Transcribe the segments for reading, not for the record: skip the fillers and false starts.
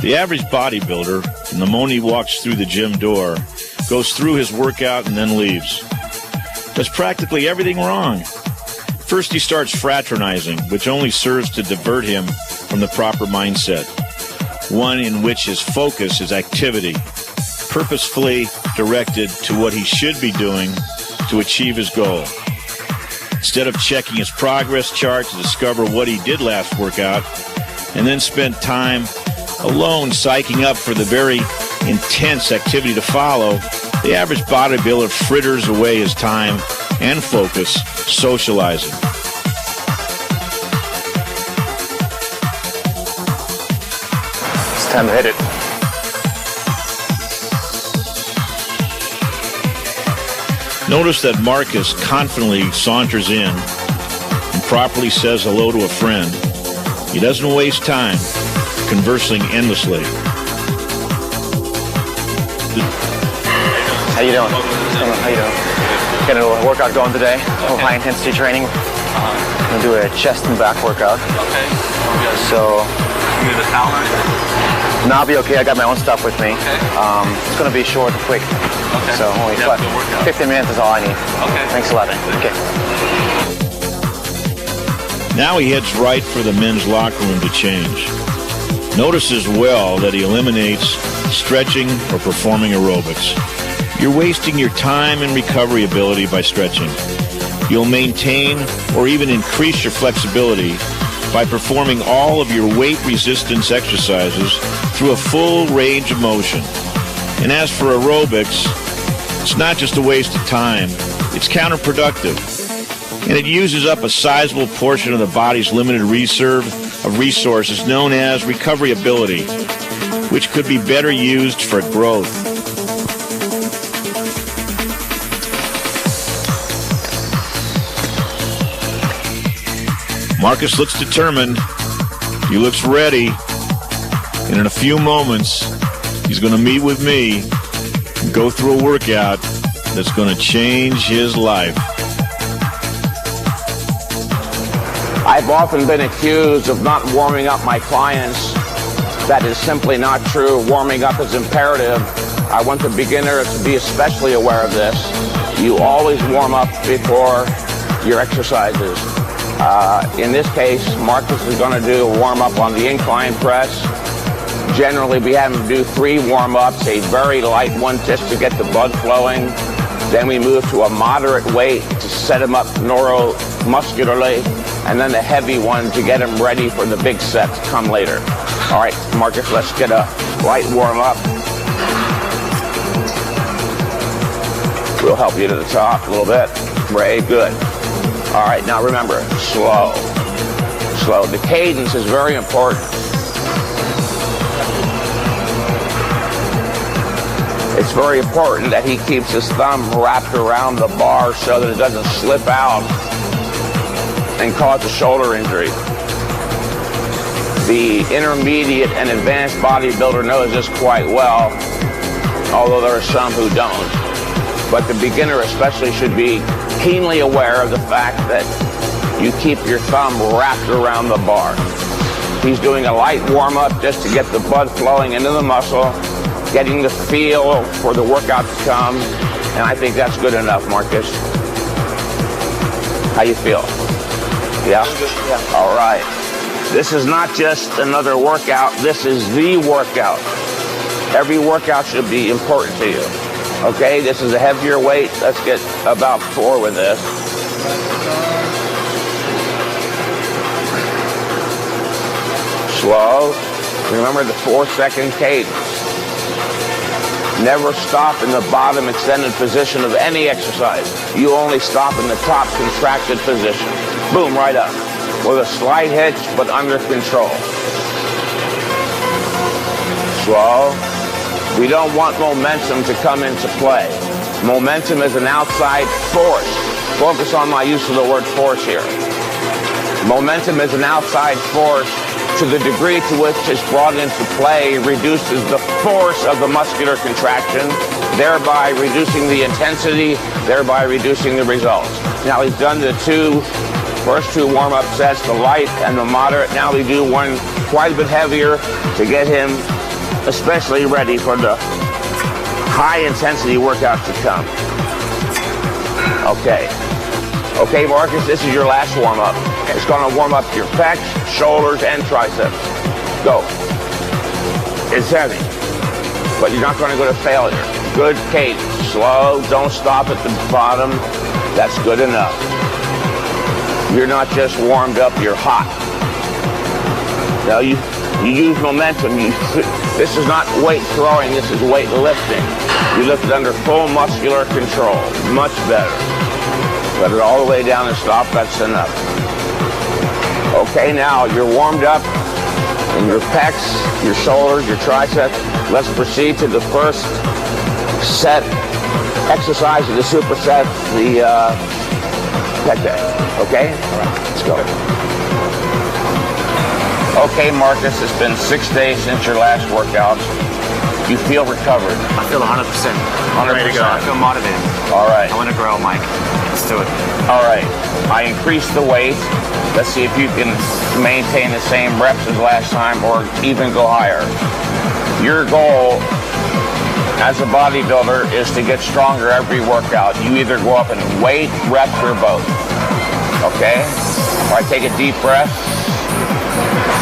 The average bodybuilder, from the moment he walks through the gym door, goes through his workout and then leaves. Does practically everything wrong. First, he starts fraternizing, which only serves to divert him from the proper mindset, one in which his focus is activity, purposefully directed to what he should be doing to achieve his goal. Instead of checking his progress chart to discover what he did last workout, and then spend time alone psyching up for the very intense activity to follow, the average bodybuilder fritters away his time and focus socializing. It's time to hit it. Notice that Markus confidently saunters in and properly says hello to a friend. He doesn't waste time conversing endlessly. How you doing? How you doing? Got a little workout going today. A little high intensity training. I'm gonna do a chest and back workout. Okay. So. You need a towel or anything? No, I'll be okay. I got my own stuff with me. Okay. It's gonna be short and quick. Okay. So only 15 minutes is all I need. Okay. Thanks a lot. Okay. Now he heads right for the men's locker room to change. Notice as well that he eliminates stretching or performing aerobics. You're wasting your time and recovery ability by stretching. You'll maintain or even increase your flexibility by performing all of your weight resistance exercises through a full range of motion. And as for aerobics, it's not just a waste of time, it's counterproductive. And it uses up a sizable portion of the body's limited reserve of resources known as recovery ability, which could be better used for growth. Markus looks determined. He looks ready. And in a few moments, he's going to meet with me and go through a workout that's going to change his life. I've often been accused of not warming up my clients. That is simply not true. Warming up is imperative. I want the beginner to be especially aware of this. You always warm up before your exercises. In this case, Markus is going to do a warm-up on the incline press. Generally, we have him do 3 warm-ups, a very light one just to get the blood flowing. Then we move to a moderate weight to set him up neuromuscularly, and then a heavy one to get him ready for the big set to come later. All right, Markus, let's get a light warm-up. We'll help you to the top a little bit. Ray, good. All right, now remember, slow. Slow. The cadence is very important. It's very important that he keeps his thumb wrapped around the bar so that it doesn't slip out and cause a shoulder injury. The intermediate and advanced bodybuilder knows this quite well, although there are some who don't. But the beginner especially should be keenly aware of the fact that you keep your thumb wrapped around the bar. He's doing a light warm-up just to get the blood flowing into the muscle, getting the feel for the workout to come, and I think that's good enough, Markus. How you feel? Yeah? All right. This is not just another workout, this is the workout. Every workout should be important to you. Okay, this is a heavier weight. Let's get about 4 with this. Slow. Remember the 4-second cadence. Never stop in the bottom extended position of any exercise. You only stop in the top contracted position. Boom, right up. With a slight hitch, but under control. Slow. We don't want momentum to come into play. Momentum is an outside force. Focus on my use of the word force here. Momentum is an outside force. To the degree to which it's brought into play reduces the force of the muscular contraction, thereby reducing the intensity, thereby reducing the results. Now he's done the first two warm-up sets, the light and the moderate. Now we do one quite a bit heavier to get him especially ready for the high intensity workout to come. Okay. Okay, Marcus, this is your last warm up. It's gonna warm up your pecs, shoulders, and triceps. Go. It's heavy, but you're not gonna go to failure. Good cadence, slow, don't stop at the bottom. That's good enough. You're not just warmed up, you're hot. Now you use momentum. This is not weight throwing, this is weight lifting. You lift it under full muscular control, much better. Let it all the way down and stop, that's enough. Okay, now you're warmed up in your pecs, your shoulders, your triceps. Let's proceed to the first set, exercise of the superset, the pec day. Okay? All right, let's go. Okay, Marcus, it's been 6 days since your last workout. You feel recovered? I feel 100%. 100%. Ready to go. I feel motivated. All right. I want to grow, Mike. Let's do it. All right. I increased the weight. Let's see if you can maintain the same reps as last time or even go higher. Your goal as a bodybuilder is to get stronger every workout. You either go up in weight, reps, or both. Okay? All right, take a deep breath.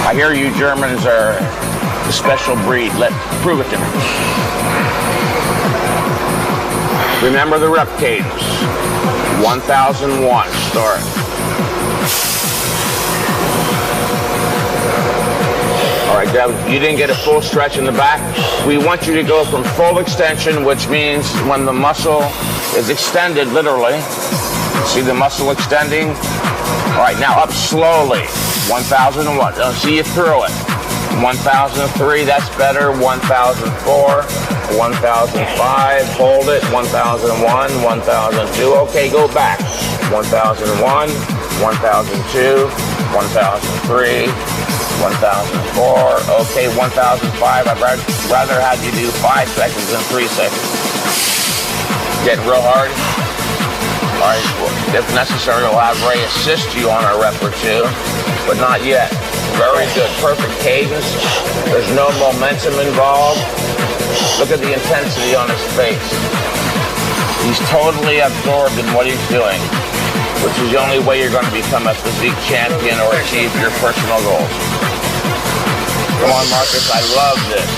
I hear you Germans are a special breed. Prove it to me. Remember the rep cadence. 1001. Start. All right, Deb, you didn't get a full stretch in the back. We want you to go from full extension, which means when the muscle is extended, literally. See the muscle extending? All right, now up slowly. 1001. Don't see you through it. 1003, that's better. 1004, 1005, hold it. 1001, 1002. Okay, go back. 1001, 1002, 1003, 1004. Okay, 1005. I'd rather have you do 5 seconds than 3 seconds. Getting real hard. All right, well, if necessary, we'll have Ray assist you on a rep or two, but not yet. Very good, perfect cadence. There's no momentum involved. Look at the intensity on his face. He's totally absorbed in what he's doing, which is the only way you're going to become a physique champion or achieve your personal goals. Come on, Marcus, I love this.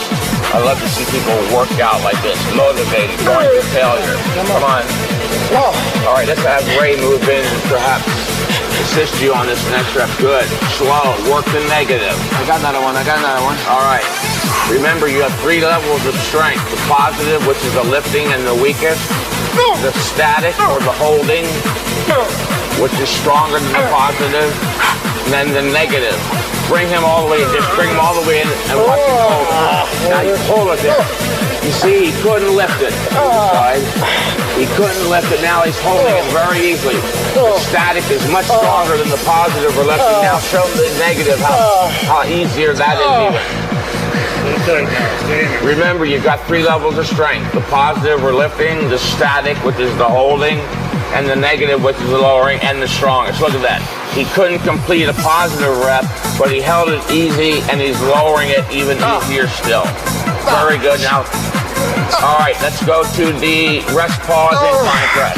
I love to see people work out like this, motivated, going to failure. Come on. All right, let's have Ray move in and perhaps assist you on this next rep. Good. Slow. Work the negative. I got another one. All right. Remember, you have 3 levels of strength. The positive, which is the lifting and the weakest. The static, or the holding, which is stronger than the positive. And then the negative. Bring him all the way in. Just bring him all the way in and watch him hold. Now you pull it there. You see, he couldn't lift it. He couldn't lift it. Now he's holding it very easily. The static is much stronger than the positive or lifting. Now show him the negative, how easier that is even. Remember, you've got 3 levels of strength. The positive or lifting, the static, which is the holding, and the negative, which is the lowering, and the strongest. Look at that. He couldn't complete a positive rep, but he held it easy, and he's lowering it even easier still. Very good. Now, all right, let's go to the rest pause incline press.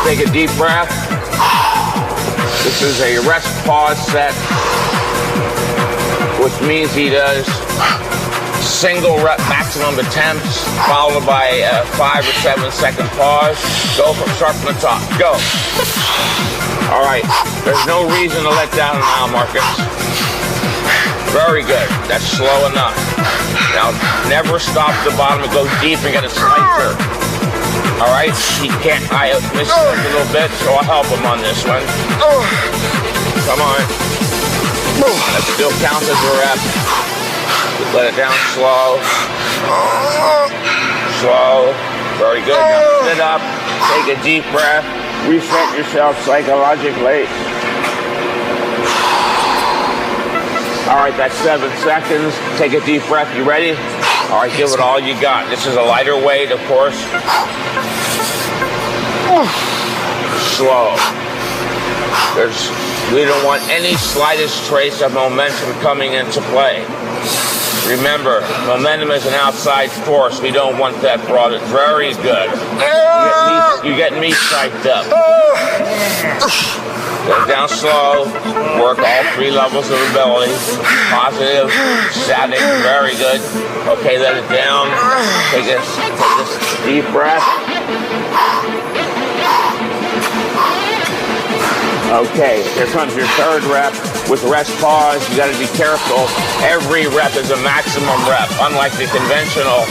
Take a deep breath. This is a rest pause set, which means he does single rep maximum attempts, followed by a 5 or 7 second pause. Go start from the top. Go. All right. There's no reason to let down now, Marcus. Very good. That's slow enough. Now, never stop at the bottom and go deep and get a slicer. All right. He can't. I missed a little bit, so I'll help him on this one. Come on. That still counts as a rep. Just let it down slow. Slow. Very good. Now sit up. Take a deep breath. Reset yourself psychologically. All right, that's 7 seconds. Take a deep breath. You ready? All right, give it all you got. This is a lighter weight, of course. Slow. We don't want any slightest trace of momentum coming into play. Remember, momentum is an outside force. We don't want that brought in. Very good. You get me psyched up. Go down slow. Work all 3 levels of ability. Positive, static, very good. Okay, let it down. Take this deep breath. Okay, here comes your 3rd rep. With rest pause, you got to be careful. Every rep is a maximum rep, unlike the conventional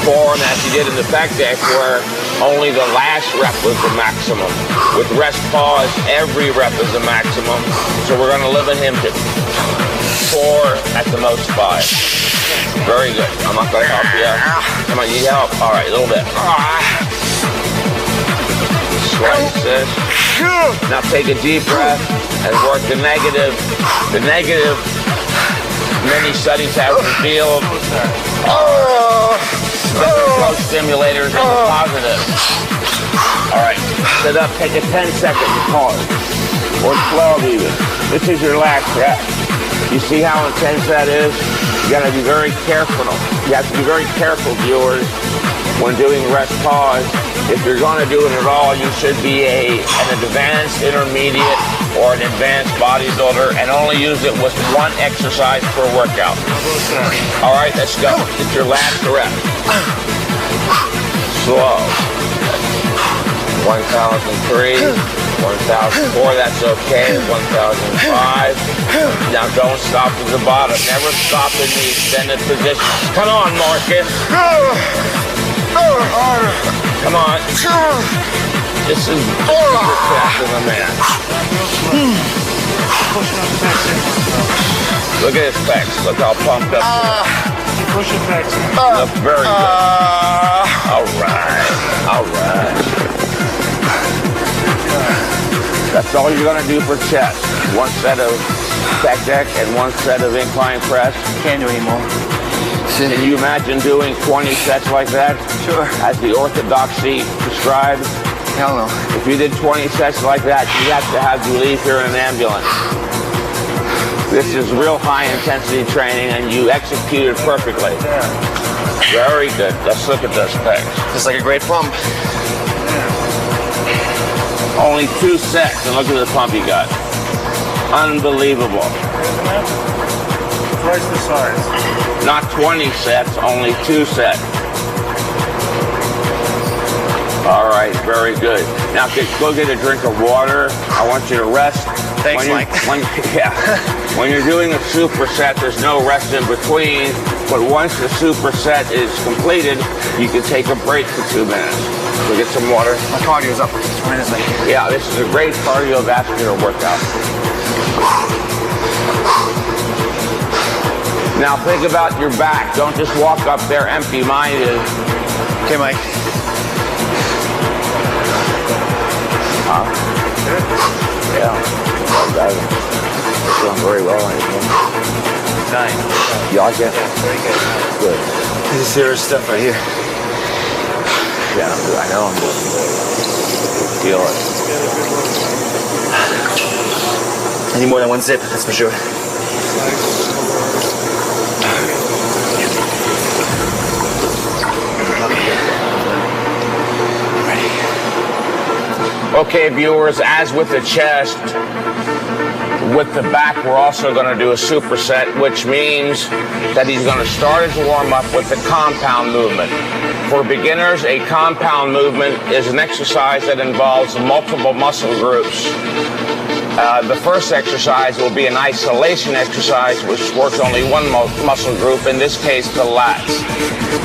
form as you did in the pec deck where only the last rep was the maximum. With rest pause, every rep is the maximum. So we're going to limit him to 4, at the most 5. Very good. I'm not going to help you. Come on, you need help? All right, a little bit. Slice this. Now take a deep breath and work the negative. The negative, many studies have revealed that the stimulators are the positive. All right, sit up, take a 10-second pause, or 12 even. This is your last rep. You see how intense that is? You gotta be very careful. You have to be very careful, viewers, when doing rest pause. If you're going to do it at all, you should be an advanced intermediate or an advanced bodybuilder and only use it with 1 exercise per workout. All right, let's go. It's your last rep. Slow. 1,003, 1,004, that's okay. 1,005. Now don't stop at the bottom. Never stop in the extended position. Come on, Marcus. Come on. This is faster than a man. Look at his pecs. Look how pumped up he is. Push your pecs. Look very good. All right. All right. That's all you're going to do for chest. 1 set of pec deck and 1 set of incline press. Can't do anymore. Can you imagine doing 20 sets like that? Sure. As the orthodoxy prescribed? Hell no. If you did 20 sets like that, you have to have you leave here in an ambulance. This is real high intensity training and you executed perfectly. Very good. Let's look at those pecs. It's like a great pump. Only 2 sets and look at the pump you got. Unbelievable. Twice the size. Not 20 sets, only 2 sets. All right, very good. Now go get a drink of water. I want you to rest. Thanks, Mike. When you're doing a superset, there's no rest in between. But once the superset is completed, you can take a break for 2 minutes. So get some water. My cardio's up tremendously. Yeah, this is a great cardiovascular workout. Now think about your back. Don't just walk up there empty-minded. Okay, Mike. Huh? Yeah. It's doing very well on it. Nice. You like it? Very good. Good. This is serious stuff right here. Yeah, I know I'm doing good. Feel it. I need more than 1 zip, that's for sure. Okay, viewers, as with the chest, with the back, we're also going to do a superset, which means that he's going to start his warm-up with the compound movement. For beginners, a compound movement is an exercise that involves multiple muscle groups. The first exercise will be an isolation exercise, which works only 1 muscle group, in this case, the lats.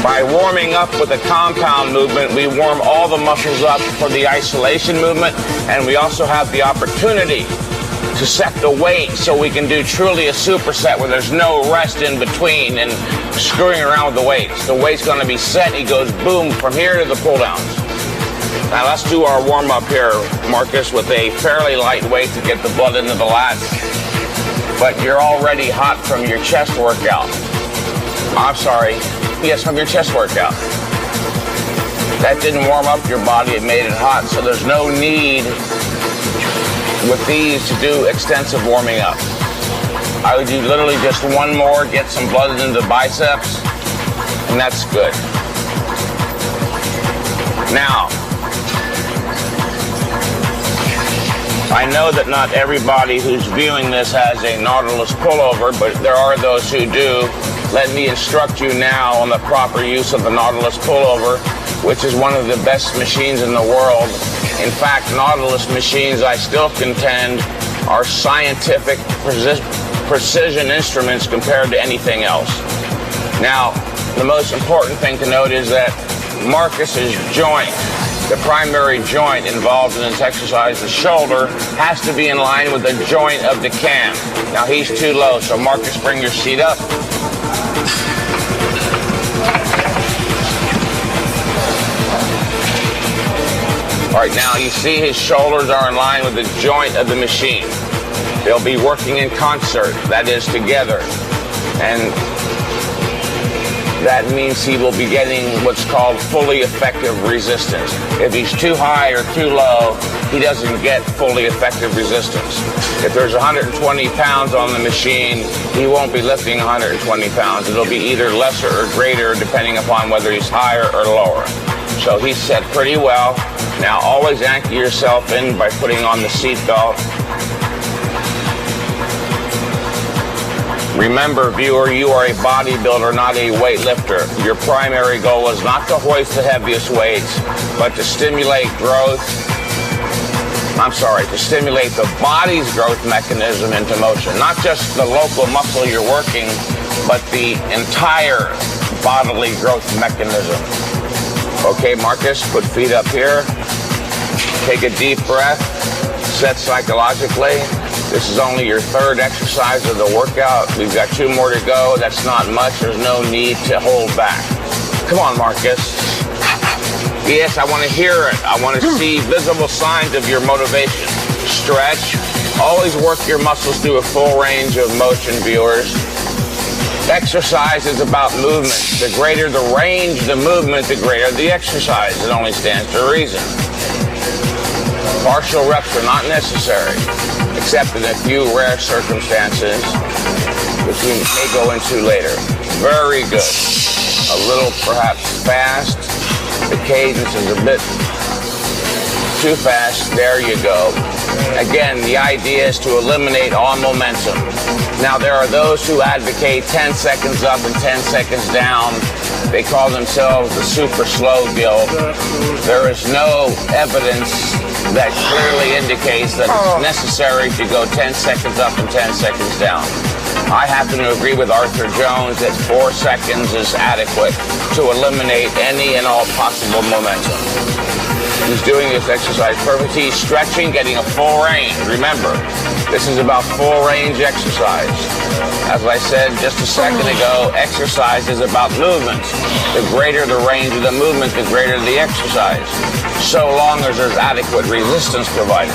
By warming up with a compound movement, we warm all the muscles up for the isolation movement, and we also have the opportunity to set the weight so we can do truly a superset where there's no rest in between and screwing around with the weights. The weight's going to be set. He goes boom from here to the pull downs. Now let's do our warm up here, Marcus, with a fairly light weight to get the blood into the lats. But you're already hot from your chest workout. I'm sorry. Yes, from your chest workout. That didn't warm up your body. It made it hot. So there's no need with these to do extensive warming up. I would do literally just one more, get some blood into the biceps, and that's good. Now, I know that not everybody who's viewing this has a Nautilus pullover, but there are those who do. Let me instruct you now on the proper use of the Nautilus pullover, which is one of the best machines in the world. In fact, Nautilus machines, I still contend, are scientific precision instruments compared to anything else. Now, the most important thing to note is that Markus's joint, the primary joint involved in this exercise, the shoulder, has to be in line with the joint of the cam. Now he's too low, so Markus, bring your seat up. All right, now you see his shoulders are in line with the joint of the machine. They'll be working in concert, that is together. And that means he will be getting what's called fully effective resistance. If he's too high or too low, he doesn't get fully effective resistance. If there's 120 pounds on the machine, he won't be lifting 120 pounds. It'll be either lesser or greater depending upon whether he's higher or lower. So he's set pretty well. Now always anchor yourself in by putting on the seat belt. Remember, viewer, you are a bodybuilder, not a weightlifter. Your primary goal is not to hoist the heaviest weights, but to stimulate growth. To stimulate the body's growth mechanism into motion. Not just the local muscle you're working, but the entire bodily growth mechanism. Okay, Markus, put feet up here. Take a deep breath. Set psychologically. This is only your third exercise of the workout. We've got 2 more to go. That's not much. There's no need to hold back. Come on, Markus. Yes, I want to hear it. I want to see visible signs of your motivation. Stretch. Always work your muscles through a full range of motion, viewers. Exercise is about movement. The greater the range, the movement, the greater the exercise. It only stands to reason. Partial reps are not necessary, except in a few rare circumstances, which we may go into later. Very good. A little perhaps fast. The cadence is a bit too fast. There you go. Again, the idea is to eliminate all momentum. Now, there are those who advocate 10 seconds up and 10 seconds down. They call themselves the super slow guild. There is no evidence that clearly indicates that it's necessary to go 10 seconds up and 10 seconds down. I happen to agree with Arthur Jones that 4 seconds is adequate to eliminate any and all possible momentum. He's doing this exercise perfectly. He's stretching, getting a full range. Remember, this is about full range exercise. As I said just a second ago, exercise is about movement. The greater the range of the movement, the greater the exercise, so long as there's adequate resistance provided.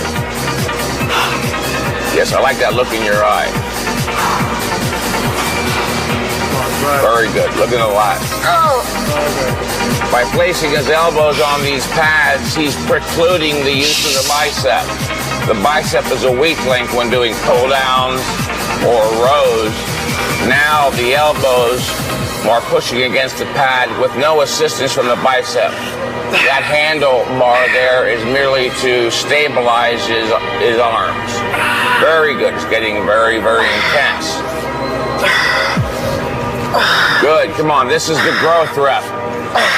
Yes, I like that look in your eye. Very good. Look at the last. By placing his elbows on these pads, he's precluding the use of the bicep. The bicep is a weak link when doing pull-downs or rows. Now the elbows are pushing against the pad with no assistance from the bicep. That handlebar there is merely to stabilize his arms. Very good. It's getting very, very intense. Good. Come on. This is the growth rep.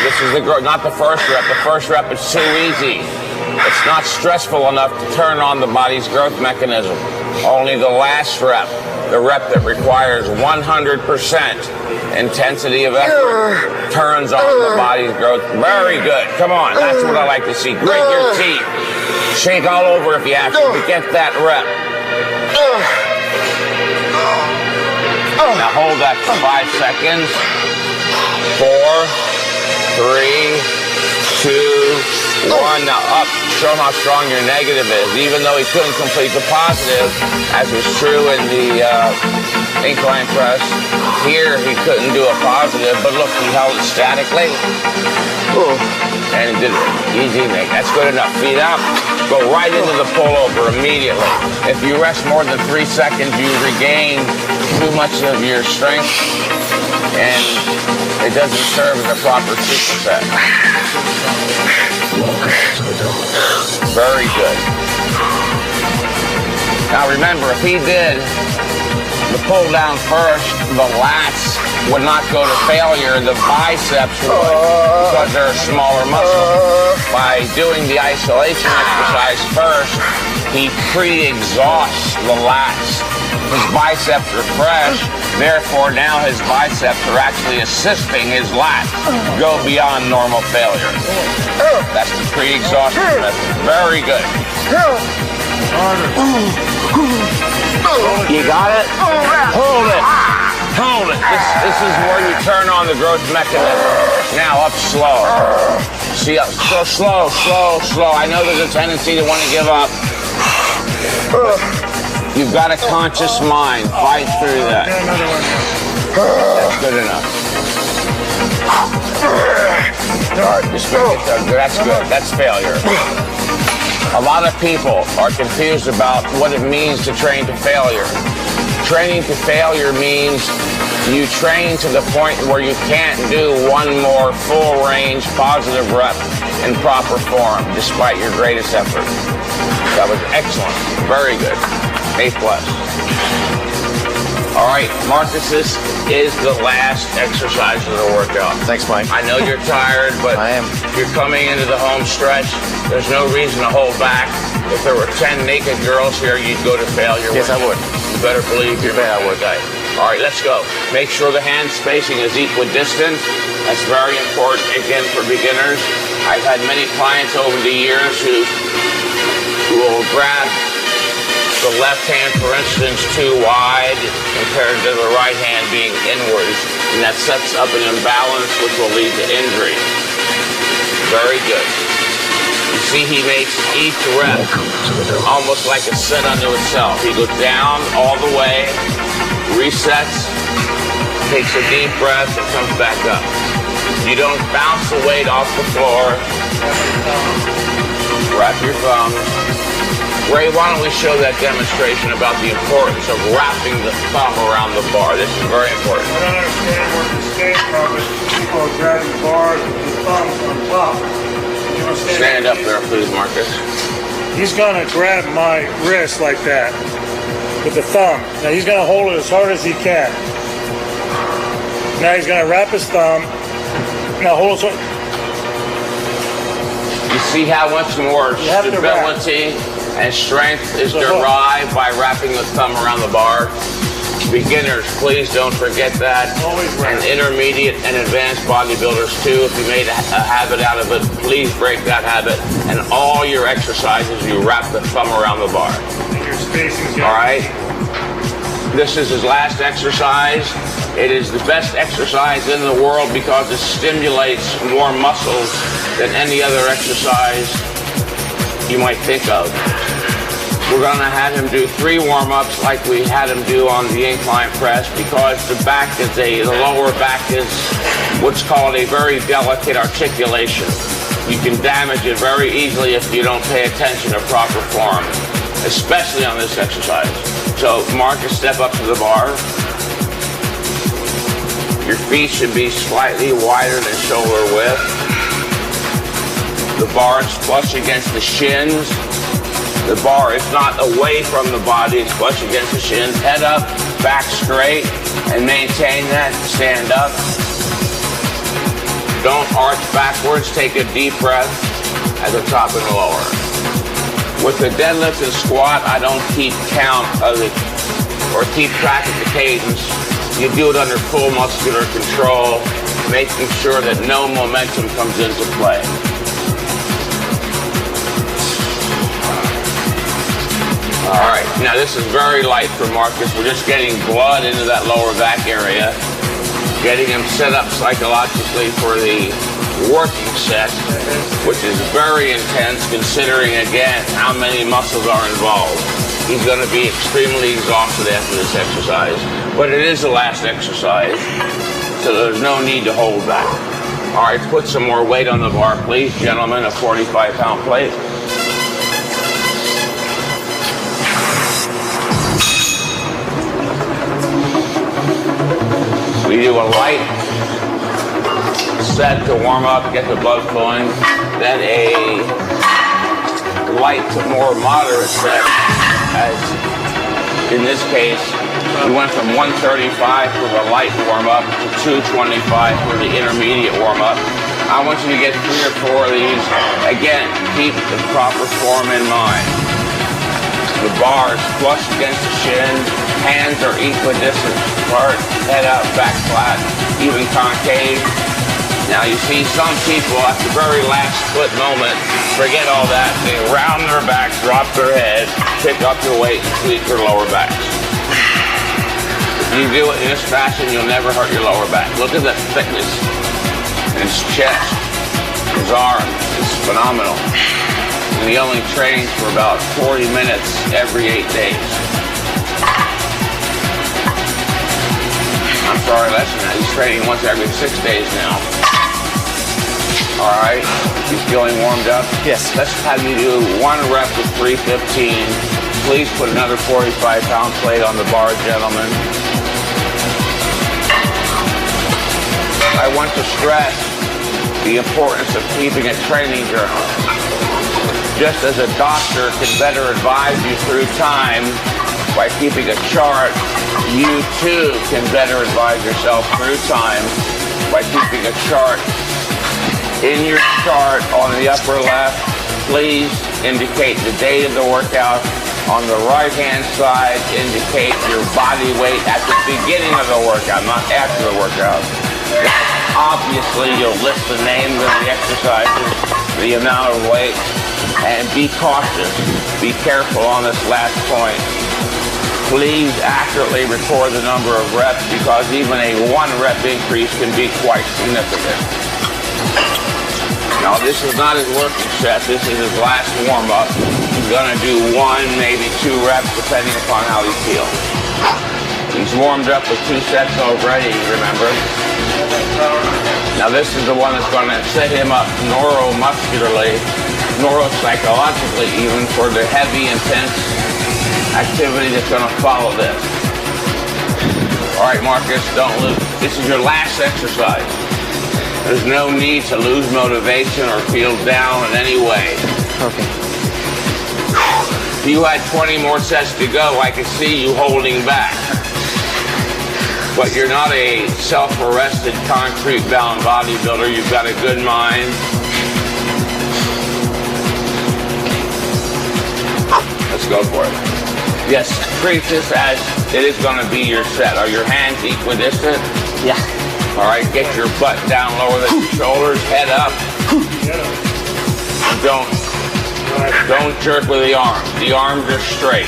This is the growth, not the first rep. The first rep is too easy. It's not stressful enough to turn on the body's growth mechanism. Only the last rep, the rep that requires 100% intensity of effort, turns on the body's growth. Very good. Come on. That's what I like to see. Grit your teeth. Shake all over if you have to, but get that rep. Now hold that for 5 seconds. 4, 3, 2, 1. Now up. Show him how strong your negative is. Even though he couldn't complete the positive, as was true in the incline press, here he couldn't do a positive, but look, he held it statically. And he did it. Easy, Nick. That's good enough. Feet up. Go right into the pullover immediately. If you rest more than 3 seconds, you regain too much of your strength, and it doesn't serve as a proper superset. Very good. Now remember, if he did the pull down first, the lats would not go to failure, the biceps would, because they're a smaller muscle. By doing the isolation exercise first, he pre-exhausts the lats. His biceps are fresh, therefore now his biceps are actually assisting his lats go beyond normal failure. That's the pre-exhaustion method. Very good. You got it? Hold it. Hold it. This is where you turn on the growth mechanism. Now up slow. See, so slow. I know there's a tendency to want to give up. You've got a conscious mind. Fight through that. That's good enough. That's good. That's failure. A lot of people are confused about what it means to train to failure. Training to failure means you train to the point where you can't do one more full range positive rep in proper form despite your greatest effort. That was excellent. Very good. A+. All right, Marcus, this is the last exercise of the workout. Thanks, Mike. I know you're tired, but I am. You're coming into the home stretch. There's no reason to hold back. If there were 10 naked girls here, you'd go to failure. Yes, I would. You better believe you're I would. Okay. All right, let's go. Make sure the hand spacing is equidistant. That's very important, again, for beginners. I've had many clients over the years who will grab the left hand, for instance, too wide compared to the right hand being inwards, and that sets up an imbalance which will lead to injury. Very good. You see, he makes each rep almost like a set unto itself. He goes down all the way, resets, takes a deep breath, and comes back up. You don't bounce the weight off the floor. Wrap your thumbs. Ray, why don't we show that demonstration about the importance of wrapping the thumb around the bar? This is very important. I don't understand where this came from, but people are grabbing bars with the thumbs on top. You understand? Stand up there, please, Marcus. He's going to grab my wrist like that with the thumb. Now he's going to hold it as hard as he can. Now he's going to wrap his thumb. Now hold it. You see how much more stability and strength is derived by wrapping the thumb around the bar? Beginners, please don't forget that. And intermediate and advanced bodybuilders too. If you made a habit out of it, please break that habit. And all your exercises, you wrap the thumb around the bar. All right? This is his last exercise. It is the best exercise in the world because it stimulates more muscles than any other exercise you might think of. We're going to have him do 3 warm-ups like we had him do on the incline press because the lower back is what's called a very delicate articulation. You can damage it very easily if you don't pay attention to proper form, especially on this exercise. So Marcus, step up to the bar. Your feet should be slightly wider than shoulder width. The bar is flush against the shins. The bar is not away from the body, it's flush against the shins. Head up, back straight, and maintain that. Stand up. Don't arch backwards. Take a deep breath at the top and the lower. With the deadlift and squat, I don't keep count of it or keep track of the cadence. You do it under full muscular control, making sure that no momentum comes into play. All right, now this is very light for Marcus. We're just getting blood into that lower back area, getting him set up psychologically for the working set, which is very intense considering, again, how many muscles are involved. He's going to be extremely exhausted after this exercise, but it is the last exercise, so there's no need to hold back. All right, put some more weight on the bar, please, gentlemen, a 45-pound plate. set to warm up, get the blood flowing. Then a light to more moderate set, as in this case, we went from 135 for the light warm-up to 225 for the intermediate warm-up. I want you to get 3 or 4 of these. Again, keep the proper form in mind. The bar is flush against the shin, hands are equidistant apart, head out, back flat, even concave. Now you see some people at the very last split moment forget all that. They round their backs, drop their head, pick up your weight, and tweak their lower backs. If you do it in this fashion, you'll never hurt your lower back. Look at the thickness in his chest, his arm. It's phenomenal. And he only trains for about 40 minutes every 8 days. I'm sorry, less than that. He's training once every 6 days now. All right, you feeling warmed up? Yes. Let's have you do 1 rep with 315. Please put another 45-pound plate on the bar, gentlemen. I want to stress the importance of keeping a training journal. Just as a doctor can better advise you through time by keeping a chart, you too can better advise yourself through time by keeping a chart. In your chart on the upper left, please indicate the date of the workout. On the right-hand side, indicate your body weight at the beginning of the workout, not after the workout. Obviously, you'll list the names of the exercises, the amount of weight, and be cautious. Be careful on this last point. Please accurately record the number of reps because even a 1 rep increase can be quite significant. Now, this is not his working set. This is his last warm-up. He's going to do 1, maybe 2 reps, depending upon how he feels. He's warmed up with 2 sets already, remember? Now, this is the one that's going to set him up neuromuscularly, neuropsychologically even, for the heavy, intense activity that's going to follow this. All right, Marcus, don't lose. This is your last exercise. There's no need to lose motivation or feel down in any way. Okay. If you had 20 more sets to go, I could see you holding back. But you're not a self-arrested, concrete-bound bodybuilder. You've got a good mind. Let's go for it. Yes, treat this as it is going to be your set. Are your hands equidistant? Yeah. All right, get your butt down lower than your shoulders, head up. Don't jerk with the arms. The arms are straight.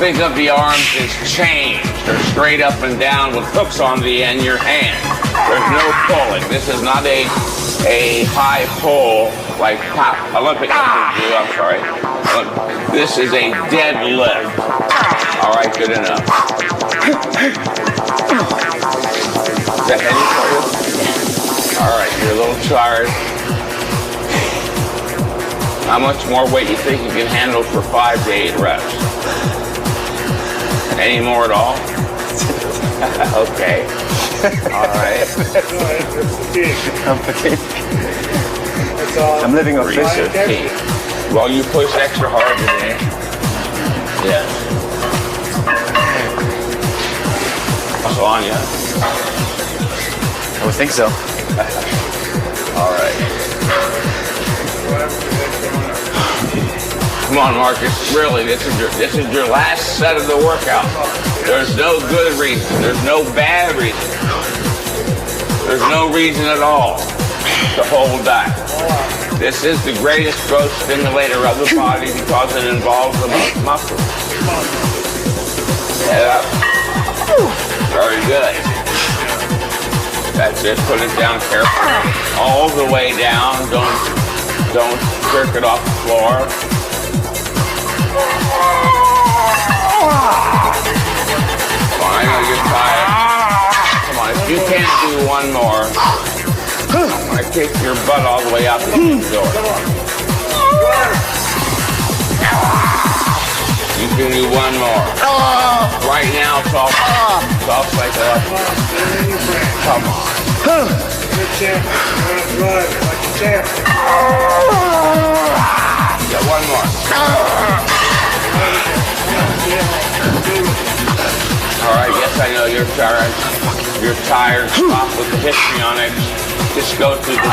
Think of the arms as chains. They're straight up and down with hooks on the end of your hand. There's no pulling. This is not a high pull like Olympic athletes do. I'm sorry. This is a deadlift. All right, good enough. Is that heavy for you? All right, you're a little tired. How much more weight you think you can handle for 5 to 8 reps? Any more at all? Okay. All right. I'm fatigued. I'm living off fish. Well, you push extra hard today. Yes. So on you. I would think so. All right. Come on, Marcus. Really, this is your last set of the workout. There's no good reason. There's no bad reason. There's no reason at all to hold back. This is the greatest growth stimulator of the body because it involves the most muscle. Head up. Very good. That's it. Put it down carefully. All the way down. Don't jerk it off the floor. Come on, I know you're tired. Come on, if you can't do 1 more, I'm going to kick your butt all the way out the door. You can do 1 more. Right now, talk like that. Come on. Good champ. Drive like a champ. Got one more. All right, yes, I know you're tired. You're tired. Stop with the histrionics. Just go through the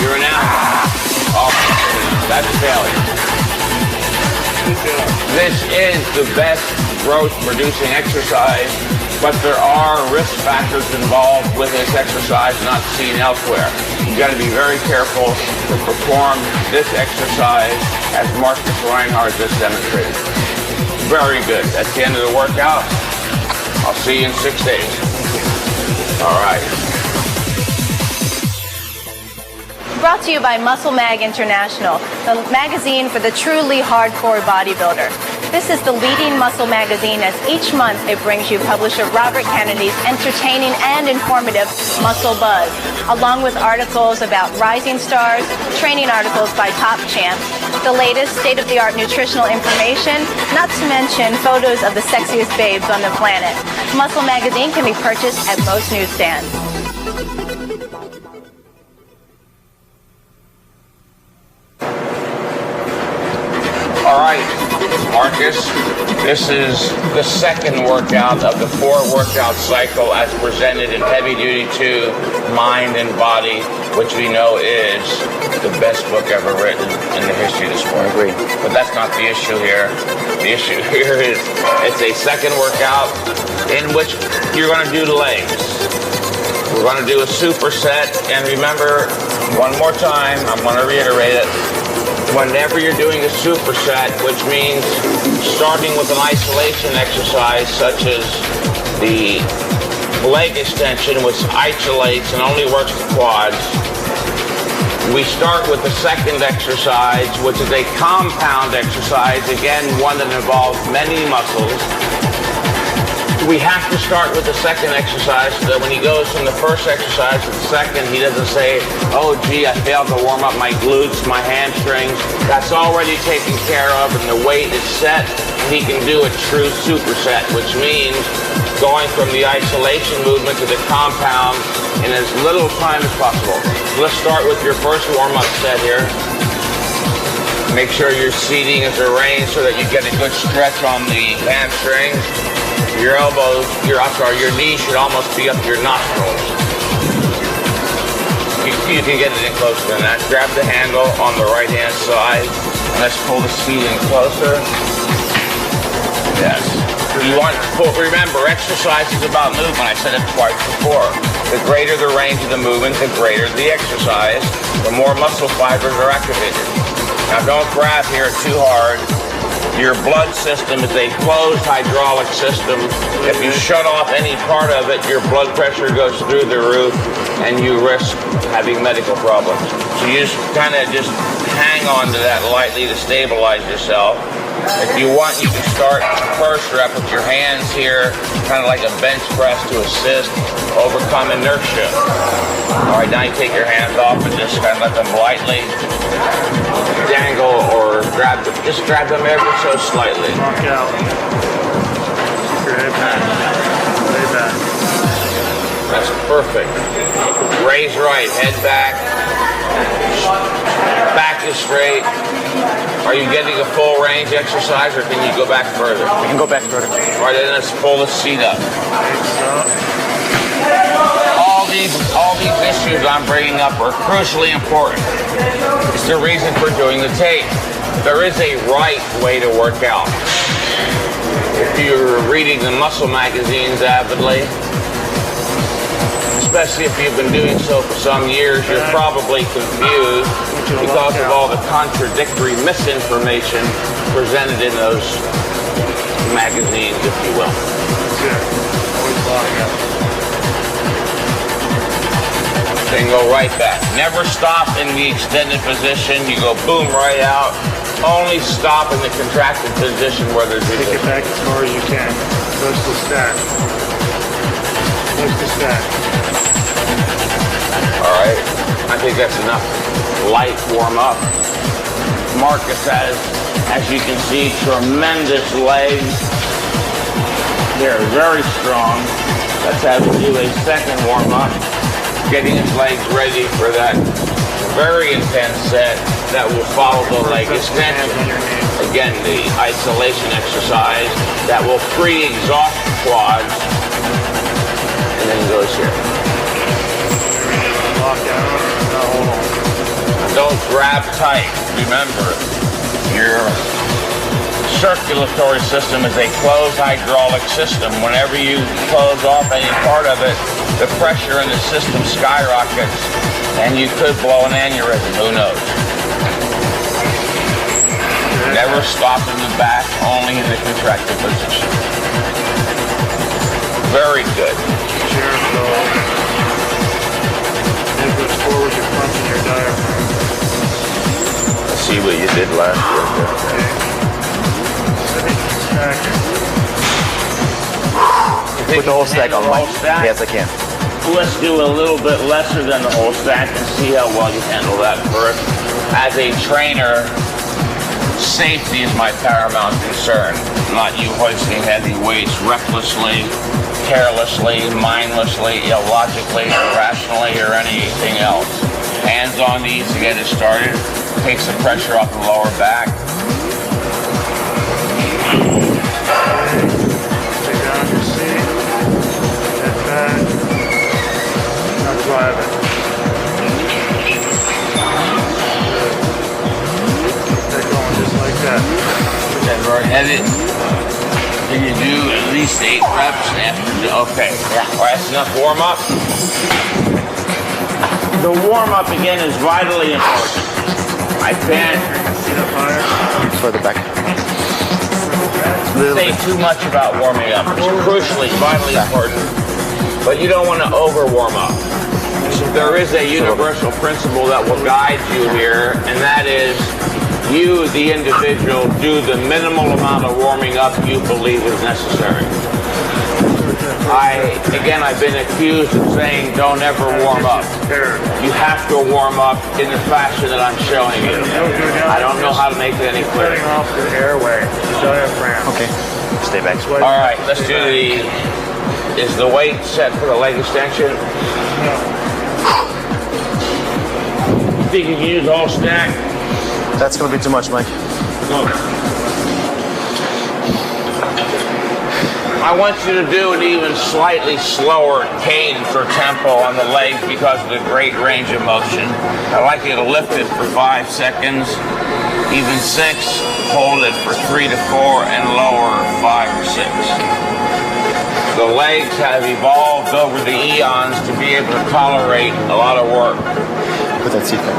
You're an athlete. Oh, that's failure. This is the best growth-producing exercise, but there are risk factors involved with this exercise not seen elsewhere. You've got to be very careful to perform this exercise as Markus Reinhardt just demonstrated. Very good. That's the end of the workout. I'll see you in 6 days. All right. Brought to you by Muscle Mag International, the magazine for the truly hardcore bodybuilder. This is the leading muscle magazine, as each month it brings you publisher Robert Kennedy's entertaining and informative Muscle Buzz, along with articles about rising stars, training articles by top champs, the latest state-of-the-art nutritional information, not to mention photos of the sexiest babes on the planet. Muscle Magazine can be purchased at most newsstands. All right, Markus, this is the second workout of the 4-workout cycle as presented in Heavy Duty 2, Mind and Body, which we know is the best book ever written in the history of the sport. I agree. But that's not the issue here. The issue here is it's a second workout in which you're going to do legs. We're going to do a superset, and remember, one more time, I'm going to reiterate it. Whenever you're doing a superset, which means starting with an isolation exercise such as the leg extension, which isolates and only works the quads, we start with the second exercise, which is a compound exercise, again, one that involves many muscles. We have to start with the second exercise so that when he goes from the first exercise to the second, he doesn't say, oh, gee, I failed to warm up my glutes, my hamstrings. That's already taken care of, and the weight is set. He can do a true superset, which means going from the isolation movement to the compound in as little time as possible. Let's start with your first warm-up set here. Make sure your seating is arranged so that you get a good stretch on the hamstrings. Your elbows, your knees should almost be up to your nostrils. You can get it in closer than that. Grab the handle on the right-hand side, and let's pull the seat in closer. Yes. Remember, exercise is about movement. I said it twice before. The greater the range of the movement, the greater the exercise, the more muscle fibers are activated. Now don't grab here too hard. Your blood system is a closed hydraulic system. If you shut off any part of it, your blood pressure goes through the roof and you risk having medical problems. So you just kind of just hang on to that lightly to stabilize yourself. If you want, you can start first rep with your hands here, kind of like a bench press to assist, overcome inertia. All right, now you take your hands off and just kind of let them lightly dangle or grab them. Just grab them ever so slightly. Knock out. Keep your head back. Lay back. That's perfect. Raise right, head back. Back is straight. Are you getting a full range exercise, or can you go back further? We can go back further. All right, then let's pull the seat up. All these issues I'm bringing up are crucially important. It's the reason for doing the tape. There is a right way to work out. If you're reading the muscle magazines avidly, especially if you've been doing so for some years, you're probably confused because of all the contradictory misinformation presented in those magazines, if you will. Then go right back. Never stop in the extended position. You go boom right out. Only stop in the contracted position where there's Take it back as far as you can. Close to stack. Close to stack. All right. I think that's enough light warm up. Markus has, as you can see, tremendous legs. They're very strong. Let's have him do a second warm-up, getting his legs ready for that very intense set that will follow the leg extension. Again, the isolation exercise that will pre-exhaust the quads, and then goes here. Lock down. No, hold on. Don't grab tight. Remember, your circulatory system is a closed hydraulic system. Whenever you close off any part of it, the pressure in the system skyrockets, and you could blow an aneurysm. Who knows? Never stop in the back, only in the contracted position. Very good. Chair flow. It goes forward, you're punching your diaphragm. Let's see what you did last year. Okay. Put the whole stack on, Mike. Yes, I can. Let's do a little bit lesser than the whole stack and see how well you handle that first. As a trainer, safety is my paramount concern. Not you hoisting heavy weights recklessly, carelessly, mindlessly, illogically, irrationally, or anything else. Hands on these to get it started. Takes the pressure off the lower back. Take down your seat. Head back. Now drive it. Good. Keep that going just like that. Then right headed. Can you do at least 8 reps after? Okay. All right, that's enough warm up. The warm up again is vitally important. I can't Further back. say too much about warming up. It's crucially, vitally important, but you don't want to over warm up. There is a universal principle that will guide you here, and that is you, the individual, do the minimal amount of warming up you believe is necessary. I've been accused of saying don't ever warm up. You have to warm up in the fashion that I'm showing you. I don't know how to make it any clearer. Cutting off the airway, the diaphragm. Okay. Stay back. All right, let's do is the weight set for the leg extension? Think you can use all stack? That's going to be too much, Mike. No. I want you to do an even slightly slower cadence or tempo on the legs because of the great range of motion. I like you to lift it for 5 seconds, even 6, hold it for 3 to 4, and lower 5 or 6. The legs have evolved over the eons to be able to tolerate a lot of work. Put that seat back.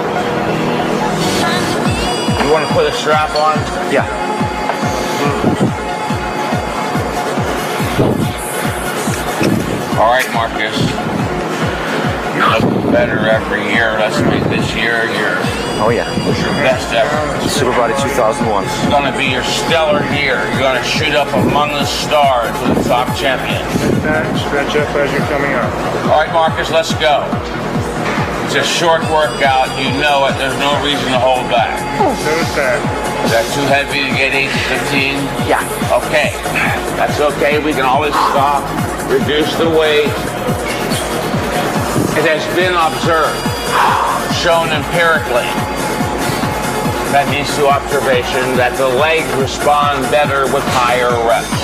You want to put a strap on? Yeah. All right, Marcus. You're looking better every year. Let's make this year your best ever. Super Body 2001. This is going to be your stellar year. You're going to shoot up among the stars with the top champion. Stretch up as you're coming up. All right, Marcus, let's go. It's a short workout. You know it. There's no reason to hold back. So is that. Is that too heavy to get 8 to 15? Yeah. Okay. That's okay. We can always stop. Reduce the weight. It has been observed, shown empirically, that means through observation, that the legs respond better with higher reps.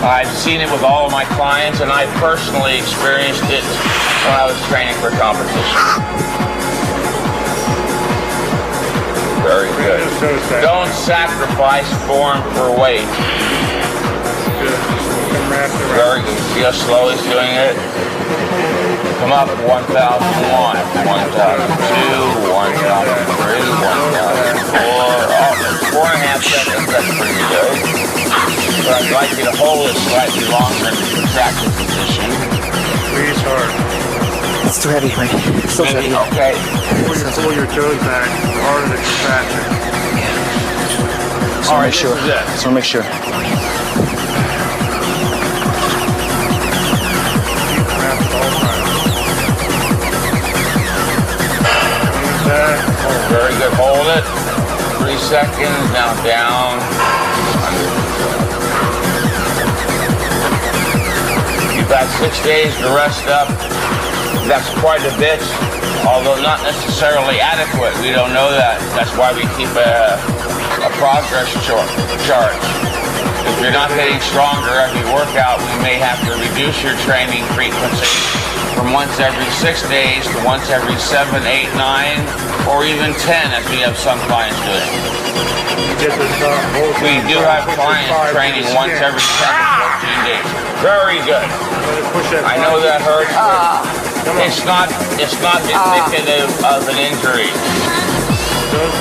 I've seen it with all of my clients, and I personally experienced it when I was training for competition. Very good. Don't sacrifice form for weight. Very good. See how slow he's doing it? Come up, 1001, 1002, 1003, 1004. Oh, 4.5 seconds, that's pretty good. But I'd like you to hold it slightly longer in the contracted position. Squeeze hard. It's too heavy, Mike. It's so heavy. Okay. Pull your toes back, the harder the contraction. So make sure. So make sure. Very good. Hold it. 3 seconds. Now down. Keep that 6 days to rest up. That's quite a bit, although not necessarily adequate. We don't know that. That's why we keep a progress chart. If you're not getting stronger every workout, we may have to reduce your training frequency from once every 6 days to once every 7, 8, 9, or even 10, as we have some clients doing. We do have clients training once every 10 to 14 days. Very good. I know that hurts. It's not indicative of an injury.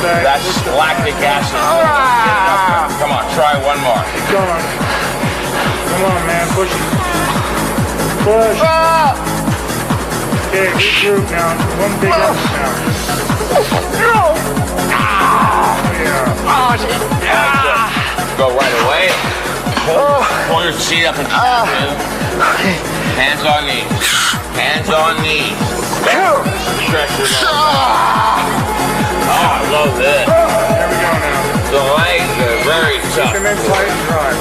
That's lactic acid. Come on, try one more. Keep going. Come on, man, push it. Push. Okay, good group now. One big up now. Go right away. Pull your seat up and down. Hands on knees. Hands on knees. Stretch your legs. Oh, I love this. There we go now. The legs are very tough. Come in tight and dry.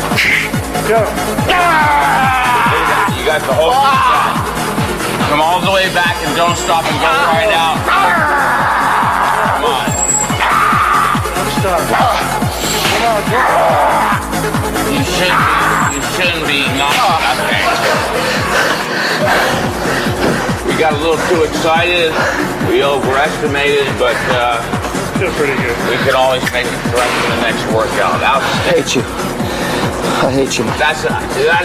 Go. You got the whole shot. Come all the way back and don't stop and go right out. Come on. Don't stop. Come on, go. You shouldn't be not okay. We got a little too excited. We overestimated, but Still pretty good. we can always make it correct in the next workout. I hate you. I hate you. That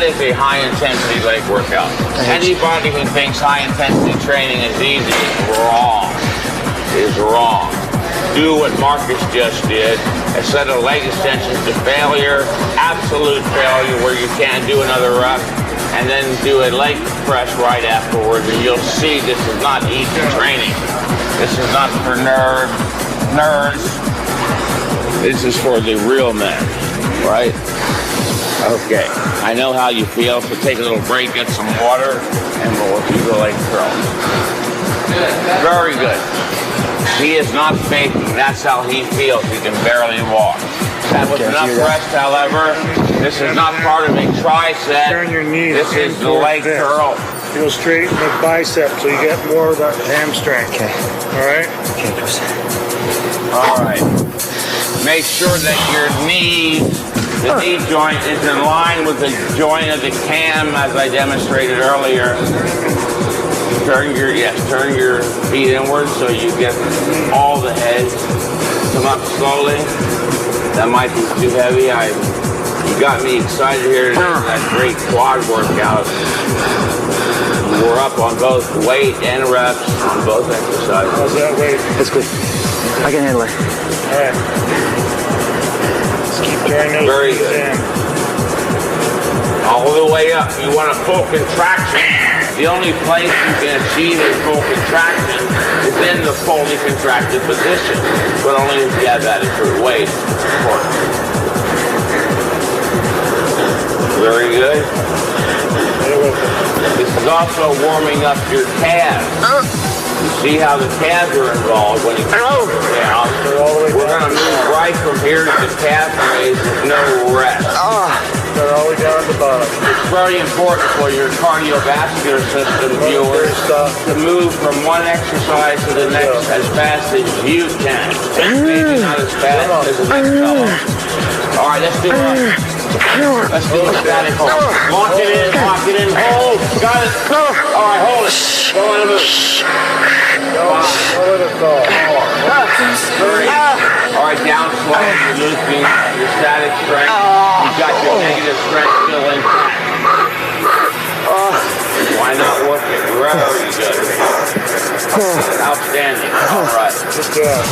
is a high-intensity leg workout. Anybody who thinks high-intensity training is easy is wrong. Is wrong. Do what Markus just did. A set of leg extensions to failure, absolute failure where you can't do another rep, and then do a leg press right afterwards, and you'll see this is not easy training. This is not for nerds. This is for the real men, right? Okay, I know how you feel, so take a little break, get some water, and we'll do the leg curl. Very good. He is not faking. That's how he feels. He can barely walk. That was enough rest, however. This is not part of a tricep. Turn your knees. This is the leg curl. You go straight in the bicep so you get more of that hamstring. Okay. All right? Okay, Chris. All right. Make sure that your knee, the knee joint, is in line with the joint of the cam, as I demonstrated earlier. Turn your feet inward so you get all the head. Come up slowly. That might be too heavy. You got me excited here today. That great quad workout. We're up on both weight and reps on both exercises. How's that weight? That's good. I can handle it. All right. Let's keep drawing those Very knees good. in. All the way up. You want a full contraction. The only place you can achieve a full contraction is in the fully contracted position, but only if you have adequate weight. Very good. This is also warming up your calves. You see how the calves are involved when you down. We're going to move right from here to the calf raise with no rest. They're all the way down at the bottom. It's very important for your cardiovascular system, viewers, to move from one exercise to the next as fast as you can. Maybe not as fast as the next fellow. All right, let's do it. Let's do a static hold. Lock it in, hold. Got it. All right, hold it. Go on and move. All right, down slow. You're losing your static strength. You've got your negative strength still intact. Why not work it? Very good. Outstanding. All right. Good job.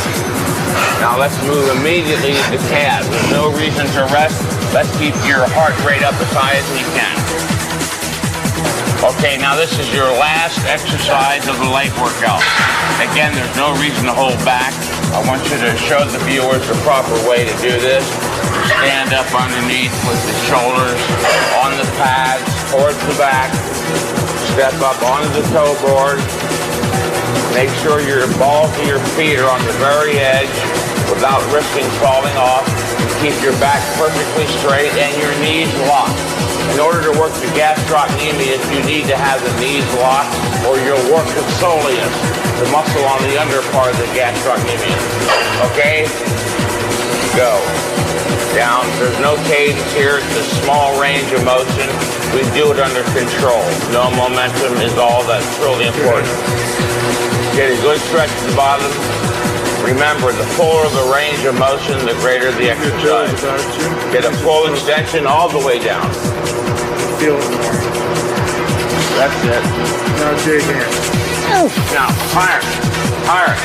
Now let's move immediately to the calves. There's no reason to rest. Let's keep your heart rate up as high as you can. Okay, now this is your last exercise of the leg workout. Again, there's no reason to hold back. I want you to show the viewers the proper way to do this. Stand up underneath with the shoulders on the pads towards the back. Step up onto the toe board. Make sure your balls of your feet are on the very edge without risking falling off. keep your back perfectly straight and your knees locked. In order to work the gastrocnemius, you need to have the knees locked, or you'll work the soleus, the muscle on the under part of the gastrocnemius. Okay? Go. Down. There's no cadence here. It's a small range of motion. We do it under control. No momentum is all that's really important. Get a good stretch at the bottom. Remember, the fuller the range of motion, the greater the exercise. Get a full extension all the way down. Feel it more. That's it. Now dig in. Now, higher. Higher.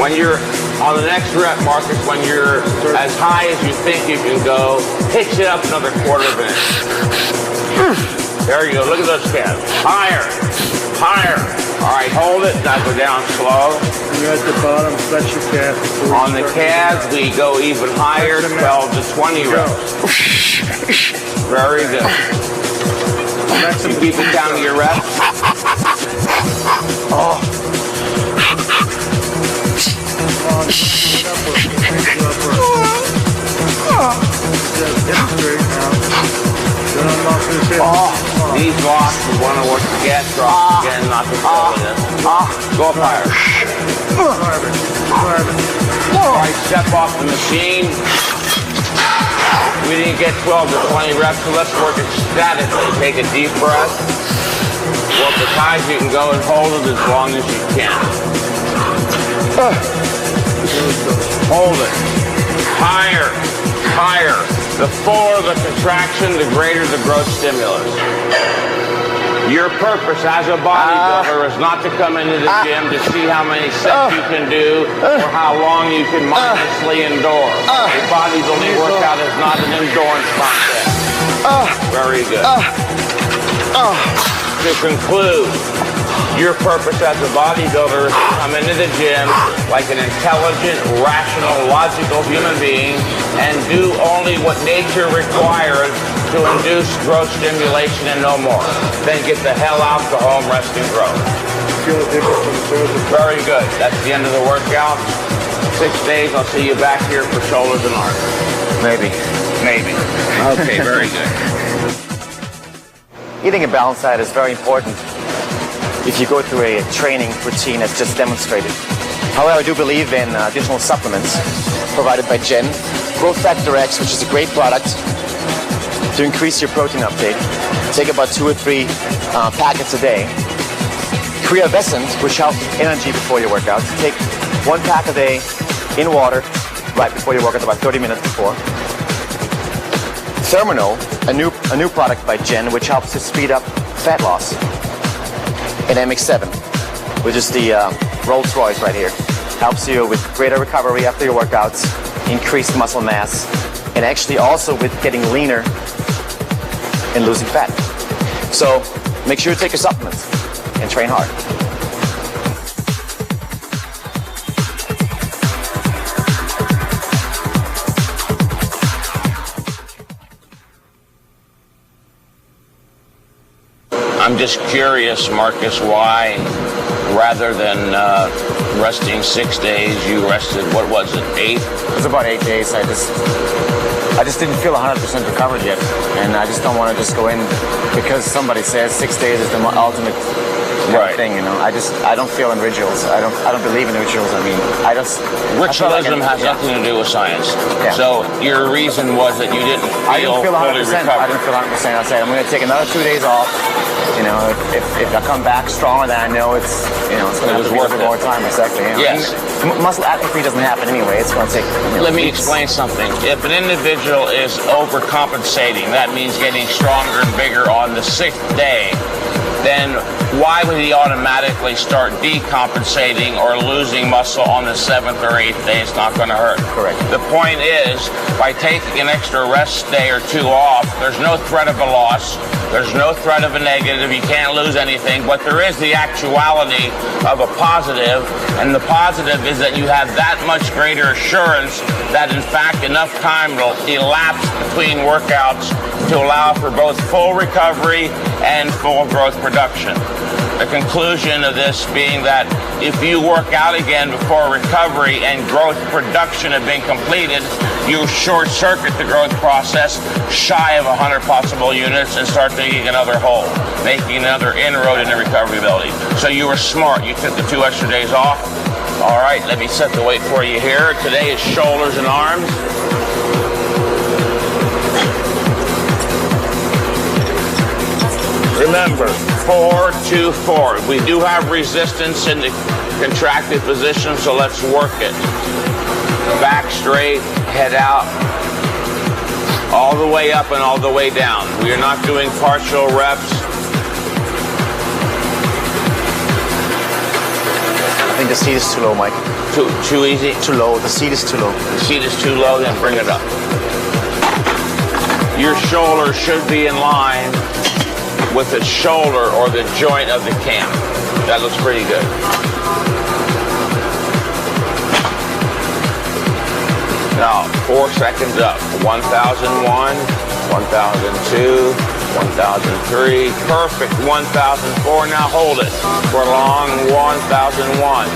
When you're on the next rep, Marcus, when you're as high as you think you can go, pitch it up another quarter of an inch. There you go. Look at those calves. Higher. Higher. All right, hold it. Now go down slow. You're at the bottom. Flex your calf. On the calves, we go even higher, 12 to 20 reps. Very good. You keep it down to your reps. Oh. These blocks, we want to work the gastroc again, not the soleus. Go up higher. All right, step off the machine. We didn't get 12 to 20 reps, so let's work it statically. Take a deep breath. Work as high as you can go and hold it as long as you can. Hold it. Higher. Higher. The fuller the contraction, the greater the growth stimulus. Your purpose as a bodybuilder is not to come into the gym to see how many sets you can do or how long you can mindlessly endure. A bodybuilding workout is not an endurance contest. Very good. To conclude, your purpose as a bodybuilder is to come into the gym like an intelligent, rational, logical human being and do only what nature requires to induce growth stimulation and no more. Then get the hell out, go home, rest and grow. Feel a difference from the shoulders. Very good. That's the end of the workout. 6 days, I'll see you back here for shoulders and arms. Maybe. Maybe. Okay, very good. Eating a balanced diet is very important if you go through a training routine as just demonstrated. However, I do believe in additional supplements provided by Jen. Growth Factor X, which is a great product to increase your protein uptake. Take about 2 or 3 packets a day. Creavescent, which helps with energy before your workout. Take 1 pack a day in water right before your workout, about 30 minutes before. Terminal, a new product by Jen, which helps to speed up fat loss. And MX7, which is the Rolls Royce right here. Helps you with greater recovery after your workouts, increased muscle mass, and actually also with getting leaner and losing fat. So make sure you take your supplements and train hard. I'm just curious, Marcus, why rather than resting 6 days, you rested, what was it, 8? It was about 8 days. I just didn't feel 100% recovered yet, and I just don't want to just go in because somebody says 6 days is the ultimate thing. You know, I don't feel in rituals. I don't believe in rituals. I mean, ritualism has nothing to do with science. Yeah. So your reason was that you didn't feel fully 100%. recovered. I didn't feel 100%. I said I'm going to take another 2 days off. You know, if I come back stronger, then I know it's going to have to be a bit more time. Exactly. You know? Yes. Muscle atrophy doesn't happen anyway. It's going to take. Let me explain something. If an individual is overcompensating, that means getting stronger and bigger on the 6th day, then why would he automatically start decompensating or losing muscle on the 7th or 8th day? It's not going to hurt. Correct. The point is, by taking an extra rest day or 2 off, there's no threat of a loss. There's no threat of a negative. You can't lose anything. But there is the actuality of a positive. And the positive is that you have that much greater assurance that, in fact, enough time will elapse between workouts to allow for both full recovery and full growth production. The conclusion of this being that if you work out again before recovery and growth production have been completed, you short-circuit the growth process shy of 100 possible units and start digging another hole, making another inroad into recovery ability. So you were smart. You took the 2 extra days off. All right, let me set the weight for you here. Today is shoulders and arms. Remember, 4-2-4. We do have resistance in the contracted position, so let's work it. Back straight, head out, all the way up and all the way down. We are not doing partial reps. I think the seat is too low, Mike. Too easy? Too low. The seat is too low. The seat is too low, then bring it up. Your shoulder should be in line with the shoulder or the joint of the cam. That looks pretty good. Now, 4 seconds up. 1001, 1002, 1003. Perfect. 1004. Now hold it for long. 1001.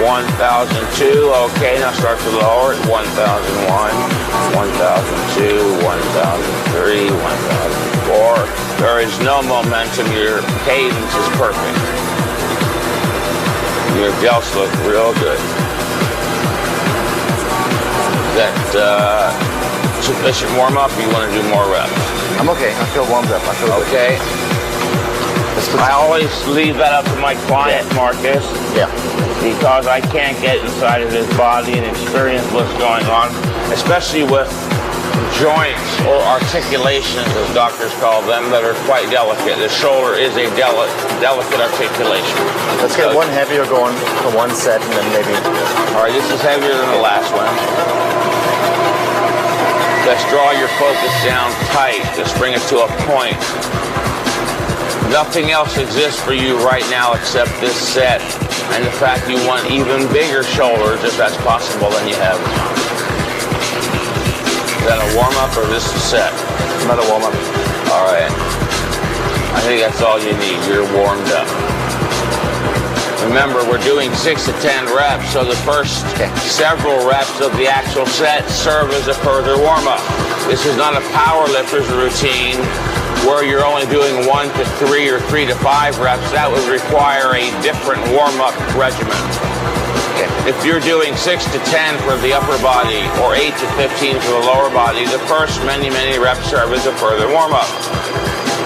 1002. Okay, now start to lower it. 1001, 1002, 1003, 1004. There is no momentum. Your cadence is perfect. Your delts look real good. Is that sufficient warm-up? You want to do more reps? I'm okay. I feel warmed up. I feel okay. I always leave that up to my client, Marcus. Yeah. Because I can't get inside of his body and experience what's going on, especially with joints or articulations, as doctors call them, that are quite delicate. The shoulder is a delicate articulation. Let's get one heavier going for one set, and then maybe. All right, this is heavier than the last one. Let's draw your focus down tight. Just bring it to a point. Nothing else exists for you right now except this set, and the fact you want even bigger shoulders, if that's possible, than you have. Is that a warm-up or this is a set? Another warm-up. All right. I think that's all you need. You're warmed up. Remember, we're doing 6 to 10 reps, so the first several reps of the actual set serve as a further warm-up. This is not a power lifter's routine where you're only doing 1 to 3 or 3 to 5 reps. That would require a different warm-up regimen. If you're doing 6 to 10 for the upper body or 8 to 15 for the lower body, the first many reps serve as a further warm-up.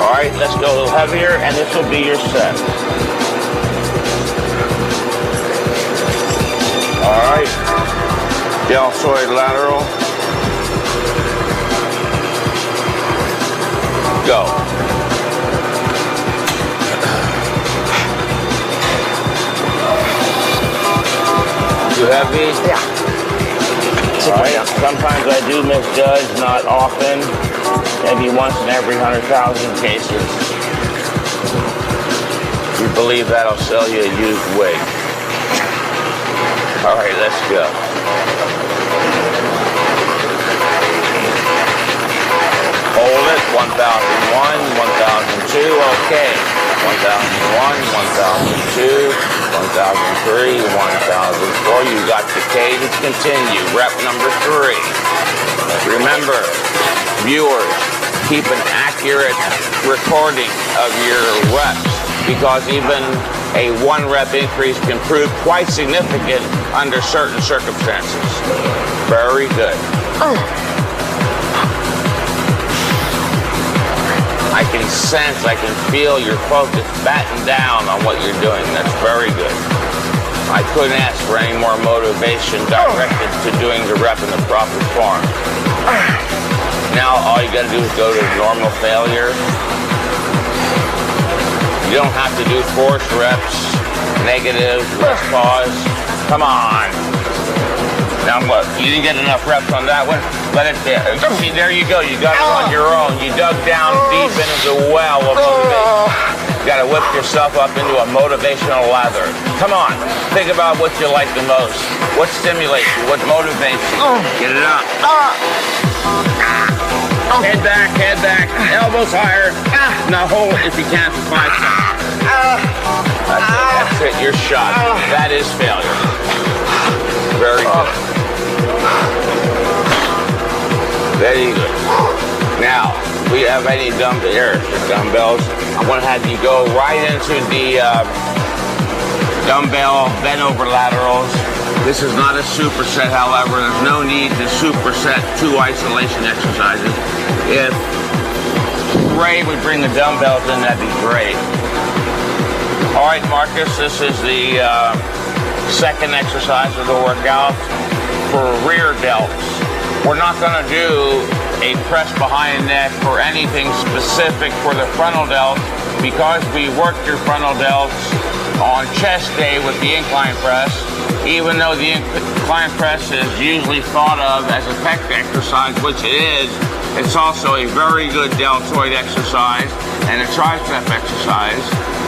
All right, let's go a little heavier, and this will be your set. All right, deltoid lateral. Go. Too heavy? Yeah. All right. Sometimes I do misjudge, not often. Maybe once in every 100,000 cases. If you believe that, I'll sell you a used wig. All right, let's go. Hold it. 1001, 1002. Okay. 1001, 1002, 1003, 1004. You got the cadence. Continue. Rep number 3. Remember, viewers, keep an accurate recording of your reps, because even a 1 rep increase can prove quite significant under certain circumstances. Very good. I can sense, I can feel your focus batten down on what you're doing. That's very good. I couldn't ask for any more motivation directed to doing the rep in the proper form. Now all you gotta do is go to normal failure. You don't have to do forced reps, negative, let's pause. Come on. Now what? You didn't get enough reps on that one? Let it there. See, there you go. You got it on your own. You dug down deep into the well of motivation. You got to whip yourself up into a motivational lather. Come on. Think about what you like the most. What stimulates you? What motivates you? Get it up. Head back, elbows higher. Now hold it if you can for 5 seconds. That's it, you're shot. That is failure. Very good. Very good. Now, we have any dumbbells. I'm going to have you go right into the dumbbell bent over laterals. This is not a superset, however. There's no need to superset 2 isolation exercises. If Ray would bring the dumbbells in, that'd be great. All right, Marcus, this is the second exercise of the workout for rear delts. We're not going to do a press behind neck or anything specific for the frontal delts because we worked your frontal delts on chest day with the incline press. Even though the incline press is usually thought of as a pec exercise, which it is, it's also a very good deltoid exercise and a tricep exercise.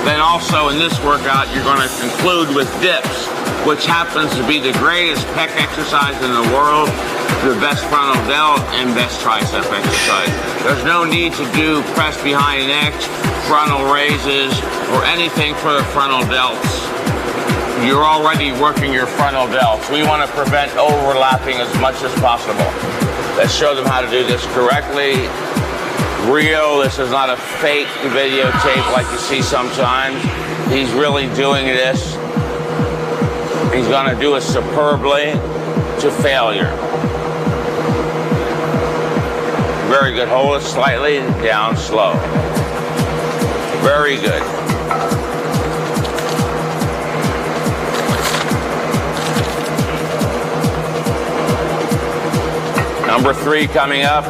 Then also in this workout, you're going to conclude with dips, which happens to be the greatest pec exercise in the world, the best frontal delt, and best tricep exercise. There's no need to do press behind neck, frontal raises, or anything for the frontal delts. You're already working your frontal delts. We want to prevent overlapping as much as possible. Let's show them how to do this correctly. Real, this is not a fake videotape like you see sometimes. He's really doing this. He's going to do it superbly to failure. Very good. Hold it slightly down slow. Very good. Number 3 coming up.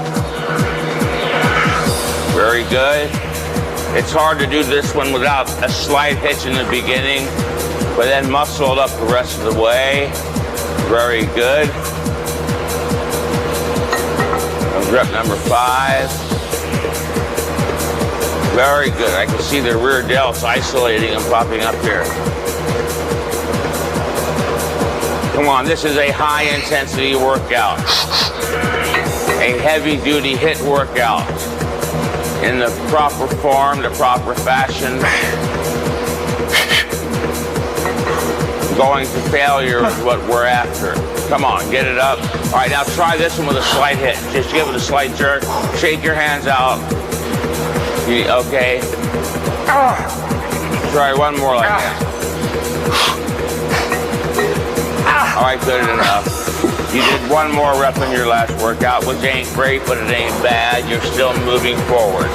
Very good. It's hard to do this one without a slight hitch in the beginning, but then muscle it up the rest of the way. Very good. Rep number 5. Very good. I can see the rear delts isolating and popping up here. Come on, this is a high intensity workout. A heavy duty hit workout. In the proper form, the proper fashion. Going to failure is what we're after. Come on, get it up. All right, now try this one with a slight hit. Just give it a slight jerk. Shake your hands out. Okay. Try one more like that. All right, good enough. You did one more rep in your last workout, which ain't great, but it ain't bad. You're still moving forward.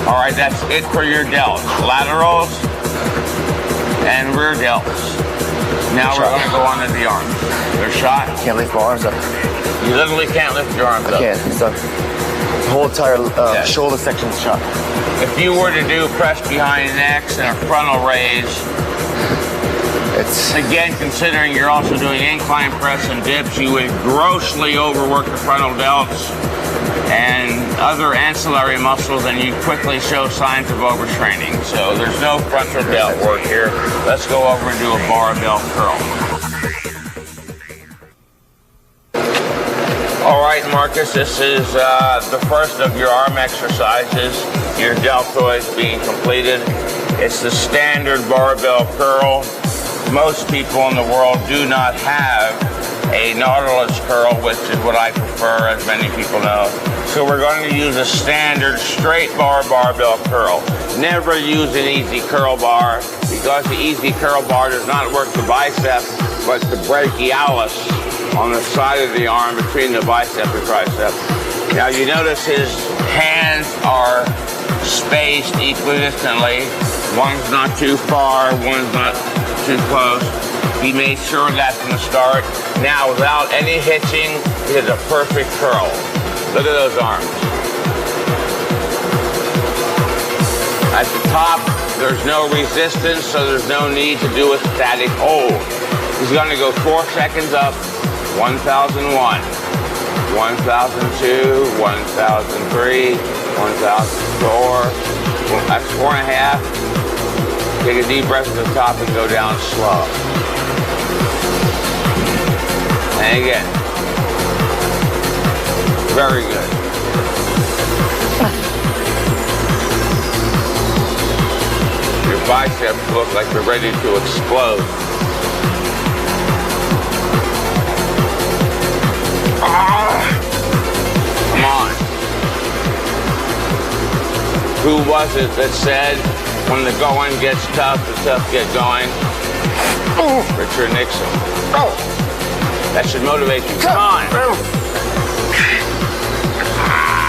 All right, that's it for your delts. Laterals and rear delts. Now we're going to go on to the arms. They're shot. Can't lift my arms up. You literally can't lift your arms up. I can't. It's done. The whole entire shoulder section is shot. If you were to do press behind necks and a frontal raise, it's again, considering you're also doing incline press and dips, you would grossly overwork the frontal delts and other ancillary muscles, and you quickly show signs of overtraining. So there's no frontal delt work here. Let's go over and do a barbell curl. All right, Marcus, this is the first of your arm exercises. Your deltoids being completed. It's the standard barbell curl. Most people in the world do not have a nautilus curl, which is what I prefer, as many people know. So we're going to use a standard straight bar barbell curl. Never use an easy curl bar, because the easy curl bar does not work the bicep, but the brachialis on the side of the arm between the bicep and tricep. Now you notice his hands are spaced equidistantly. One's not too far, one's not too close. He made sure of that from the start. Now, without any hitching, it is a perfect curl. Look at those arms. At the top, there's no resistance, so there's no need to do a static hold. He's going to go 4 seconds up, 1001, 1002, 1003, 1004. That's 4.5. Take a deep breath at the top and go down slow. And again. Very good. Your biceps look like they're ready to explode. Come on. Who was it that said, when the going gets tough, the tough get going? Richard Nixon. That should motivate you. Come on.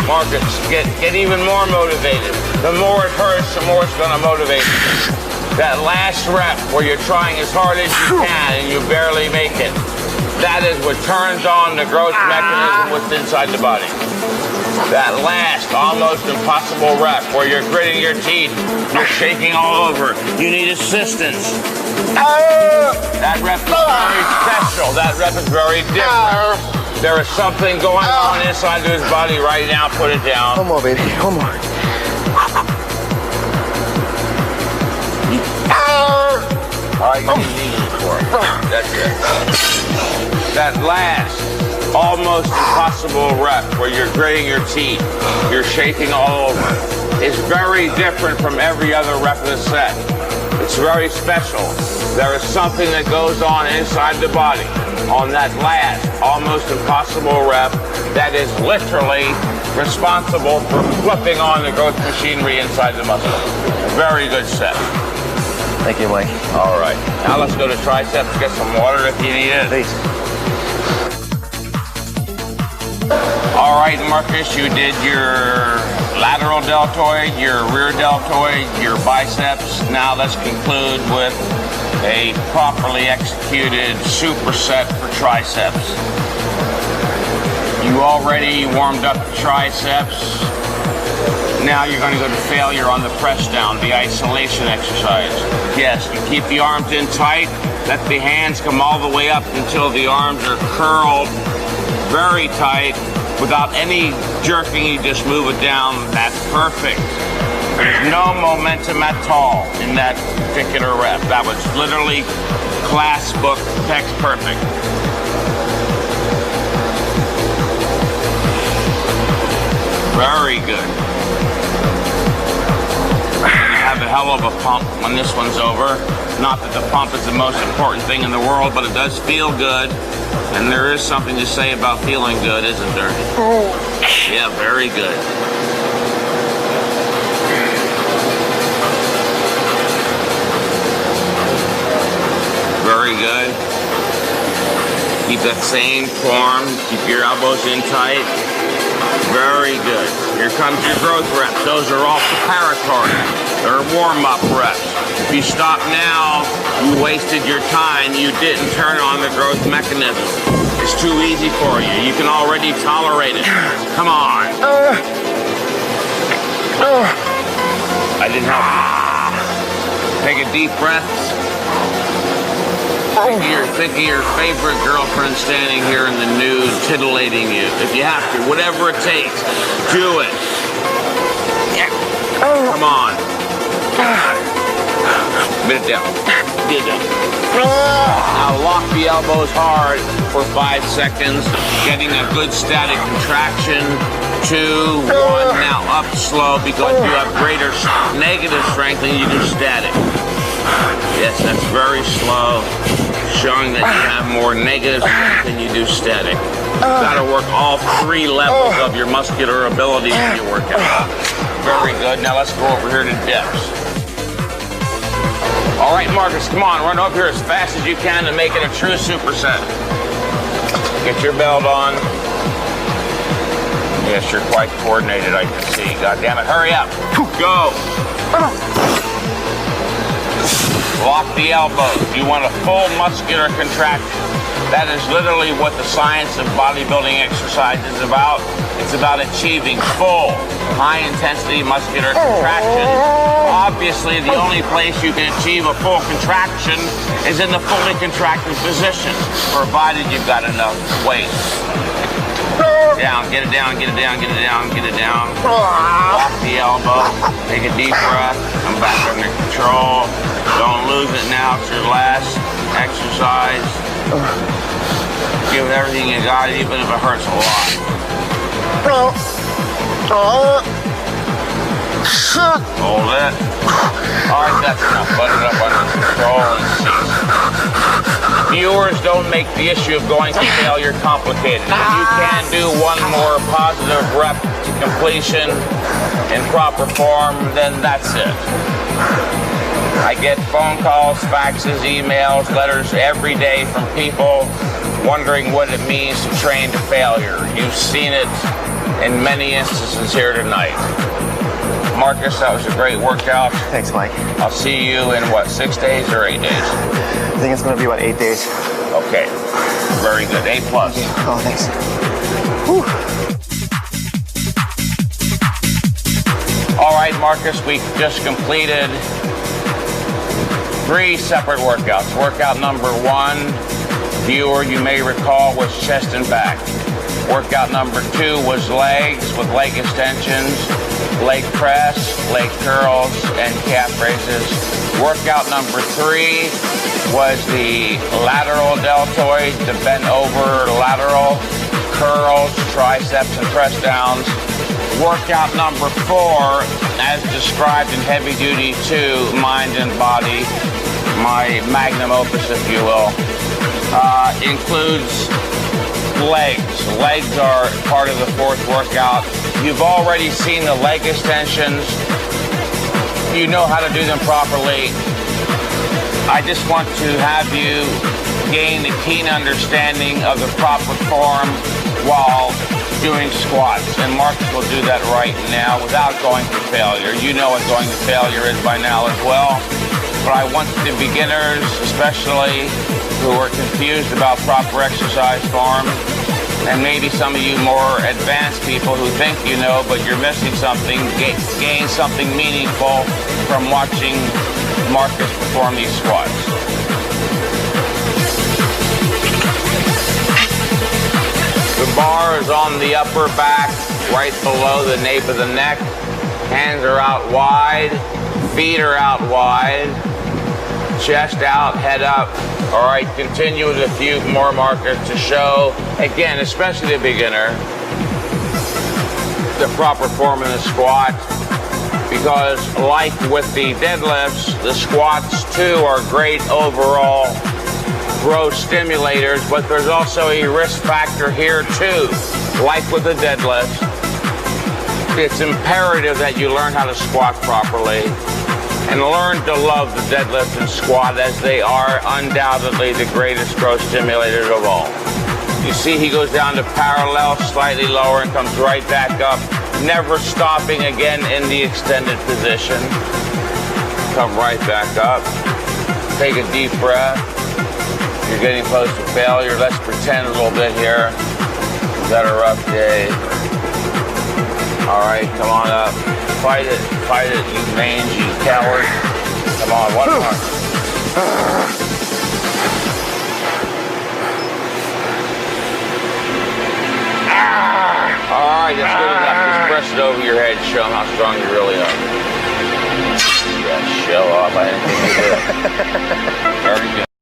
Marcus, get even more motivated. The more it hurts, the more it's going to motivate you. That last rep where you're trying as hard as you can and you barely make it. That is what turns on the growth mechanism what's inside the body. That last, almost impossible rep where you're gritting your teeth, you're shaking all over, you need assistance. That rep is very special. That rep is very different. There is something going on inside of his body right now. Put it down. One more, baby. One more. All right, you need it for it. That's it. That last, almost impossible rep where you're gritting your teeth, you're shaking all over, is very different from every other rep of the set. It's very special. There is something that goes on inside the body on that last, almost impossible rep that is literally responsible for flipping on the growth machinery inside the muscle. Very good set. Thank you, Mike. All right. Now let's go to triceps. Get some water if you need it. Please. All right, Marcus, you did your lateral deltoid, your rear deltoid, your biceps. Now let's conclude with a properly executed superset for triceps. You already warmed up the triceps. Now you're going to go to failure on the press down, the isolation exercise. Yes, you keep the arms in tight, let the hands come all the way up until the arms are curled very tight. Without any jerking, you just move it down. That's perfect. There's no momentum at all in that particular rep. That was literally class book text perfect. Very good. You have a hell of a pump when this one's over. Not that the pump is the most important thing in the world, but it does feel good. And there is something to say about feeling good, isn't there? Yeah, very good. Very good. Keep that same form. Keep your elbows in tight. Very good. Here comes your growth reps. Those are all preparatory. They're warm-up reps. If you stop now, you wasted your time. You didn't turn on the growth mechanism. It's too easy for you. You can already tolerate it. Come on. I didn't help you. Take a deep breath. Think of your favorite girlfriend standing here in the nude, titillating you. If you have to, whatever it takes, do it. Come on. Get it down. Get it down. Now lock the elbows hard for 5 seconds, getting a good static contraction. 2, 1. Now up slow because you have greater negative strength than you do static. Yes, that's very slow, showing that you have more negative strength than you do static. You've got to work all 3 levels of your muscular ability when you work out. Very good. Now let's go over here to dips. All right, Marcus, come on. Run over here as fast as you can to make it a true superset. Get your belt on. Yes, you're quite coordinated, I can see. God damn it. Hurry up. Go. Lock the elbows. You want a full muscular contraction. That is literally what the science of bodybuilding exercise is about. It's about achieving full, high-intensity muscular contraction. Obviously, the only place you can achieve a full contraction is in the fully contracted position, provided you've got enough weight. Down, get it down, get it down, get it down, get it down. Lock the elbow, take a deep breath, come back under control. Don't lose it now, it's your last exercise. Give it everything you got, even if it hurts a lot. Hold it. All right, that's enough. Let it up under control and cease. Viewers, don't make the issue of going to failure complicated. If you can do one more positive rep to completion in proper form, then that's it. I get phone calls, faxes, emails, letters every day from people wondering what it means to train to failure. You've seen it in many instances here tonight. Marcus, that was a great workout. Thanks, Mike. I'll see you in what, 6 days or 8 days? I think it's going to be about 8 days. Okay, very good. A+. Oh, thanks. Whew. All right, Marcus, we just completed 3 separate workouts. Workout number 1, viewer, you may recall, was chest and back. Workout number 2 was legs with leg extensions, leg press, leg curls, and calf raises. Workout number 3 was the lateral deltoid, the bent over lateral curls, triceps, and press downs. Workout number 4, as described in Heavy Duty 2, Mind and Body, my magnum opus, if you will, includes legs. Legs are part of the 4th workout. You've already seen the leg extensions. You know how to do them properly. I just want to have you gain a keen understanding of the proper form while doing squats. And Marcus will do that right now without going to failure. You know what going to failure is by now as well. But I want the beginners, especially who are confused about proper exercise form, and maybe some of you more advanced people who think you know, but you're missing something, gain something meaningful from watching Marcus perform these squats. The bar is on the upper back, right below the nape of the neck. Hands are out wide, feet are out wide, chest out, head up. All right, continue with a few more markers to show, again, especially the beginner, the proper form in the squat. Because like with the deadlifts, the squats too are great overall growth stimulators, but there's also a risk factor here too. Like with the deadlifts, it's imperative that you learn how to squat properly and learn to love the deadlift and squat, as they are undoubtedly the greatest growth stimulators of all. You see he goes down to parallel, slightly lower, and comes right back up, never stopping again in the extended position. Come right back up. Take a deep breath. You're getting close to failure. Let's pretend a little bit here. You've got a rough day. All right, come on up. Fight it, you mangy coward. Come on, one more. All right, that's good enough. Just press it over your head. Show them how strong you really are. Yeah, show off. I didn't think you did. Very good.